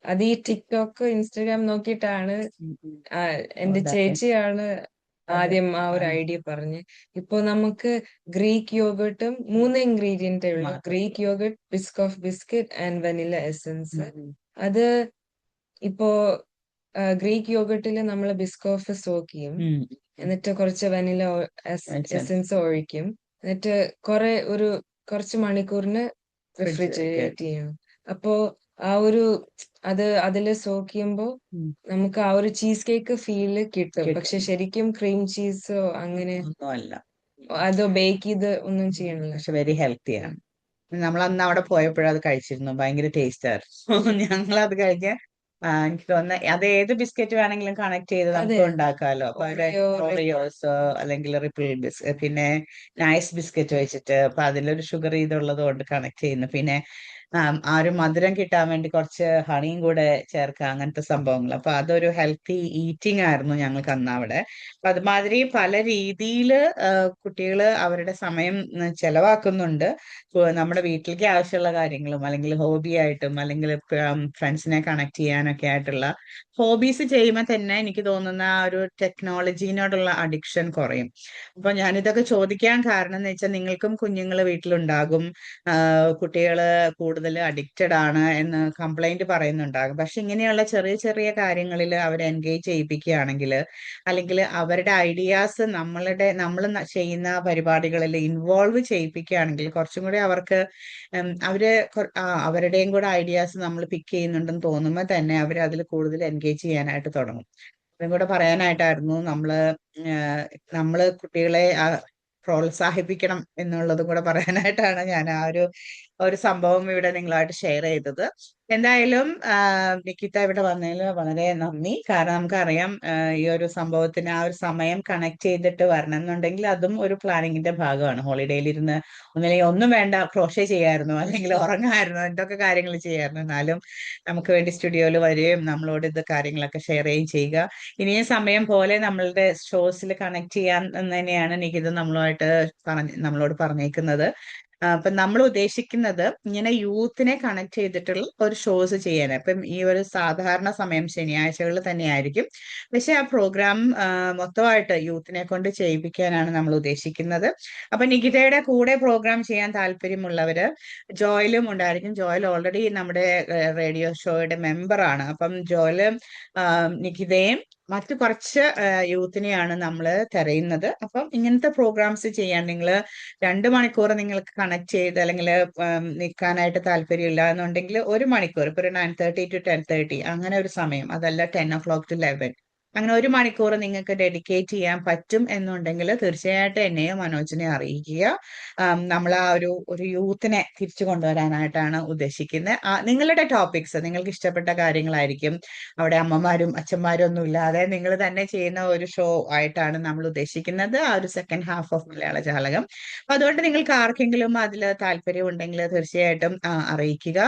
S2: അത് ഈ ടിക്ടോക്ക് ഇൻസ്റ്റാഗ്രാം നോക്കിയിട്ടാണ് എന്റെ ചേച്ചിയാണ് ആദ്യം ആ ഒരു ഐഡിയ പറഞ്ഞ്. ഇപ്പൊ നമുക്ക് ഗ്രീക്ക് യോഗർട്ടും 3 ഇൻഗ്രീഡിയന്റേ ഉള്ളൂ. Greek yoghurt, Biscoff biscuit and vanilla essence. അത് ഇപ്പോ ഗ്രീക്ക് യോഗർട്ടിൽ നമ്മൾ ബിസ്കോഫ് സോക്ക് ചെയ്യും, എന്നിട്ട് കുറച്ച് വനില എസൻസ് ഒഴിക്കും, എന്നിട്ട് കുറച്ച് മണിക്കൂറിന് റെഫ്രിജറേറ്റ് ചെയ്യും. അപ്പോ ആ ഒരു അതില് സോക്ക് ചെയ്യുമ്പോ നമുക്ക് ആ ഒരു ചീസ് കേക്ക് ഫീല് കിട്ടും. പക്ഷെ ശരിക്കും ക്രീം ചീസോ അങ്ങനെ
S1: അല്ല,
S2: അതോ ബേക്ക് ചെയ്ത് ഒന്നും ചെയ്യണില്ല.
S1: പക്ഷെ വെരി ഹെൽത്തിയാണ്. നമ്മൾ അന്ന് അവിടെ പോയപ്പോഴും അത് കഴിച്ചിരുന്നു, ഭയങ്കര ടേസ്റ്റ് ആയിരുന്നു. ഞങ്ങൾ അത് കഴിഞ്ഞ് എനിക്ക് തോന്നുന്നു അത് ഏത് ബിസ്ക്കറ്റ് വേണമെങ്കിലും കണക്ട് ചെയ്ത് നമുക്ക് ഉണ്ടാക്കാമല്ലോ. അപ്പൊ അവിടെ ഓറിയോസ് അല്ലെങ്കിൽ റിപ്പിൾ ബിസ്ക്കറ്റ്, പിന്നെ നൈസ് ബിസ്ക്കറ്റ് വെച്ചിട്ട് അപ്പൊ അതിലൊരു ഷുഗർ ഇതുള്ളത് കൊണ്ട് കണക്ട് ചെയ്യുന്നു. പിന്നെ ആ ഒരു മധുരം കിട്ടാൻ വേണ്ടി കുറച്ച് ഹണിയും കൂടെ ചേർക്കുക, അങ്ങനത്തെ സംഭവങ്ങൾ. അപ്പൊ അതൊരു ഹെൽത്തി ഈറ്റിംഗ് ആയിരുന്നു ഞങ്ങൾക്ക് അന്ന് അവിടെ. അപ്പൊ അതുമാതിരി പല രീതിയിൽ കുട്ടികൾ അവരുടെ സമയം ചെലവാക്കുന്നുണ്ട്. നമ്മുടെ വീട്ടിലേക്ക് ആവശ്യമുള്ള കാര്യങ്ങളും അല്ലെങ്കിൽ ഹോബി ആയിട്ടും അല്ലെങ്കിൽ ഫ്രണ്ട്സിനെ കണക്ട് ചെയ്യാനൊക്കെ ആയിട്ടുള്ള ഹോബീസ് ചെയ്യുമ്പോൾ തന്നെ എനിക്ക് തോന്നുന്ന ആ ഒരു ടെക്നോളജീനോടുള്ള അഡിക്ഷൻ കുറയും. അപ്പൊ ഞാനിതൊക്കെ ചോദിക്കാൻ കാരണം എന്ന് വെച്ചാൽ നിങ്ങൾക്കും കുഞ്ഞുങ്ങൾ വീട്ടിലുണ്ടാകും, കുട്ടികള് കൂടുതൽ അഡിക്റ്റഡ് ആണ് എന്ന് കംപ്ലൈന്റ് പറയുന്നുണ്ടാകും. പക്ഷെ ഇങ്ങനെയുള്ള ചെറിയ ചെറിയ കാര്യങ്ങളിൽ അവരെ എൻഗേജ് ചെയ്യിപ്പിക്കുകയാണെങ്കിൽ അല്ലെങ്കിൽ അവരുടെ ഐഡിയാസ് നമ്മൾ ചെയ്യുന്ന പരിപാടികളിൽ ഇൻവോൾവ് ചെയ്യിപ്പിക്കുകയാണെങ്കിൽ കുറച്ചും കൂടി അവർക്ക് അവരുടെയും കൂടെ ഐഡിയാസ് നമ്മൾ പിക്ക് ചെയ്യുന്നുണ്ടെന്ന് തോന്നുമ്പോൾ തന്നെ അവർ അതിൽ കൂടുതൽ എൻഗേജ് ചെയ്യാനായിട്ട് തുടങ്ങും. അതും കൂടെ പറയാനായിട്ടായിരുന്നു നമ്മള് കുട്ടികളെ പ്രോത്സാഹിപ്പിക്കണം എന്നുള്ളതും കൂടെ പറയാനായിട്ടാണ് ഞാൻ ആ ഒരു സംഭവം ഇവിടെ നിങ്ങളായിട്ട് ഷെയർ ചെയ്തത്. എന്തായാലും നിക്കിത ഇവിടെ വന്നതിൽ വളരെ നന്ദി. കാരണം നമുക്കറിയാം ഈ ഒരു സംഭവത്തിന് ആ ഒരു സമയം കണക്ട് ചെയ്തിട്ട് വരണം എന്നുണ്ടെങ്കിൽ അതും ഒരു പ്ലാനിങ്ങിന്റെ ഭാഗമാണ്. ഹോളിഡേയിൽ ഇരുന്ന് ഒന്നും വേണ്ട, ക്രോഷേ ചെയ്യായിരുന്നു അല്ലെങ്കിൽ ഉറങ്ങായിരുന്നു, എന്തൊക്കെ കാര്യങ്ങൾ ചെയ്യായിരുന്നു. എന്നാലും നമുക്ക് വേണ്ടി സ്റ്റുഡിയോയിൽ വരികയും നമ്മളോട് ഇത് കാര്യങ്ങളൊക്കെ ഷെയർ ചെയ്യുകയും ചെയ്യുക. ഇനിയും സമയം പോലെ നമ്മളുടെ ഷോസിൽ കണക്ട് ചെയ്യാൻ എന്ന് തന്നെയാണ് നിക്കിത നമ്മളോട് പറഞ്ഞേക്കുന്നത്. അപ്പൊ നമ്മൾ ഉദ്ദേശിക്കുന്നത് ഇങ്ങനെ യൂത്തിനെ കണക്ട് ചെയ്തിട്ടുള്ള ഒരു ഷോസ് ചെയ്യാൻ. ഇപ്പം ഈ ഒരു സാധാരണ സമയം ശനിയാഴ്ചകളിൽ തന്നെയായിരിക്കും. പക്ഷെ ആ പ്രോഗ്രാം മൊത്തമായിട്ട് യൂത്തിനെ കൊണ്ട് ചെയ്യിപ്പിക്കാനാണ് നമ്മൾ ഉദ്ദേശിക്കുന്നത്. അപ്പൊ നികിതയുടെ കൂടെ പ്രോഗ്രാം ചെയ്യാൻ താല്പര്യമുള്ളവര് ജോയിലും ഉണ്ടായിരിക്കും. ജോയിൽ ഓൾറെഡി നമ്മുടെ റേഡിയോ ഷോയുടെ മെമ്പറാണ്. അപ്പം ജോയില് നികിതയും മറ്റു കുറച്ച് യൂത്തിനെയാണ് നമ്മൾ തിരയുന്നത്. അപ്പം ഇങ്ങനത്തെ പ്രോഗ്രാംസ് ചെയ്യാൻ 2 മണിക്കൂർ നിങ്ങൾക്ക് കണക്ട് ചെയ്ത് അല്ലെങ്കിൽ നിൽക്കാനായിട്ട് താല്പര്യമില്ല എന്നുണ്ടെങ്കിൽ 1 മണിക്കൂർ, ഇപ്പൊ ഒരു 9:30 to 10:30 അങ്ങനെ ഒരു സമയം, അതല്ല 10 o'clock to 11, അങ്ങനെ 1 മണിക്കൂർ നിങ്ങൾക്ക് ഡെഡിക്കേറ്റ് ചെയ്യാൻ പറ്റും എന്നുണ്ടെങ്കിൽ തീർച്ചയായിട്ടും എന്നെയോ മനോജിനെ അറിയിക്കുക. നമ്മൾ ആ ഒരു യൂത്തിനെ തിരിച്ചു കൊണ്ടുവരാനായിട്ടാണ് ഉദ്ദേശിക്കുന്നത്. നിങ്ങളുടെ ടോപ്പിക്സ് നിങ്ങൾക്ക് ഇഷ്ടപ്പെട്ട കാര്യങ്ങളായിരിക്കും. അവിടെ അമ്മമാരും അച്ഛന്മാരും ഒന്നും ഇല്ലാതെ നിങ്ങൾ തന്നെ ചെയ്യുന്ന ഒരു ഷോ ആയിട്ടാണ് നമ്മൾ ഉദ്ദേശിക്കുന്നത്, ആ ഒരു സെക്കൻഡ് ഹാഫ് ഓഫ് മലയാള ജാലകം. അപ്പൊ അതുകൊണ്ട് നിങ്ങൾക്ക് ആർക്കെങ്കിലും അതിൽ താല്പര്യം ഉണ്ടെങ്കിൽ തീർച്ചയായിട്ടും അറിയിക്കുക.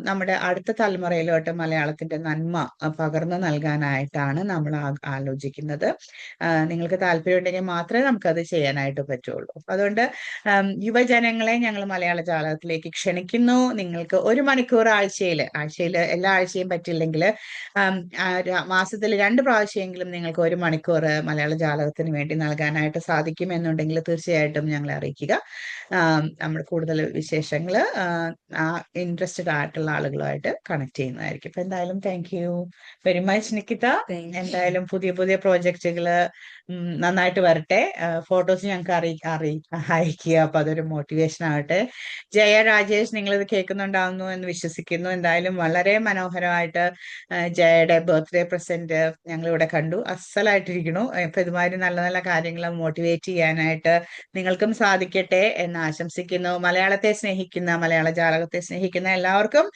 S1: നമ്മുടെ അടുത്ത തലമുറയിലോട്ട് മലയാളത്തിന്റെ നന്മ പകർന്നു നൽകാനായിട്ടാണ് നമ്മൾ ആലോചിക്കുന്നത്. നിങ്ങൾക്ക് താല്പര്യം ഉണ്ടെങ്കിൽ മാത്രമേ നമുക്കത് ചെയ്യാനായിട്ട് പറ്റുള്ളൂ. അതുകൊണ്ട് യുവജനങ്ങളെ ഞങ്ങൾ മലയാള ജാലകത്തിലേക്ക് ക്ഷണിക്കുന്നു. നിങ്ങൾക്ക് 1 മണിക്കൂർ ആഴ്ചയിൽ എല്ലാ ആഴ്ചയും പറ്റില്ലെങ്കിൽ മാസത്തിൽ 2 പ്രാവശ്യമെങ്കിലും നിങ്ങൾക്ക് 1 മണിക്കൂർ മലയാള ജാലകത്തിന് വേണ്ടി നൽകാനായിട്ട് സാധിക്കുമെന്നുണ്ടെങ്കിൽ തീർച്ചയായിട്ടും ഞങ്ങളെ അറിയിക്കുക. നമ്മൾ കൂടുതൽ വിശേഷങ്ങൾ ഇൻട്രസ്റ്റഡ് ആയിട്ടുള്ള ആളുകളുമായിട്ട് കണക്ട് ചെയ്യുന്നതായിരിക്കും. അപ്പൊ എന്തായാലും താങ്ക് യു വെരി മച്ച് നിക്കിത. എന്തായാലും പുതിയ പുതിയ പ്രോജക്റ്റുകള് നന്നായിട്ട് വരട്ടെ. ഫോട്ടോസ് ഞങ്ങൾക്ക് അയക്കുക. അപ്പൊ അതൊരു മോട്ടിവേഷൻ ആവട്ടെ. ജയ രാജേഷ്, നിങ്ങൾ ഇത് കേൾക്കുന്നുണ്ടാവുന്നു എന്ന് വിശ്വസിക്കുന്നു. എന്തായാലും വളരെ മനോഹരമായിട്ട് ജയയുടെ ബർത്ത്ഡേ പ്രസന്റ് ഞങ്ങൾ ഇവിടെ കണ്ടു. അസലായിട്ടിരിക്കണു. ഇപ്പൊ ഇതുമാതിരി നല്ല നല്ല കാര്യങ്ങൾ മോട്ടിവേറ്റ് ചെയ്യാനായിട്ട് നിങ്ങൾക്കും സാധിക്കട്ടെ എന്ന് ആശംസിക്കുന്നു. മലയാളത്തെ സ്നേഹിക്കുന്ന, മലയാള ജാലകത്തെ സ്നേഹിക്കുന്ന എല്ലാവർക്കും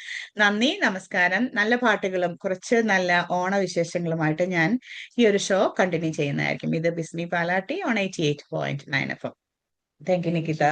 S1: നന്ദി, നമസ്കാരം. നല്ല പാട്ടുകളും കുറച്ച് നല്ല ഓണവിശേഷങ്ങളുമായിട്ട് ഞാൻ ഈ ഒരു ഷോ കണ്ടിന്യൂ ചെയ്യുന്നതായിരിക്കും. ഇത് Bismi Palatty on 88.9 FM. Thank you, നിക്കിത.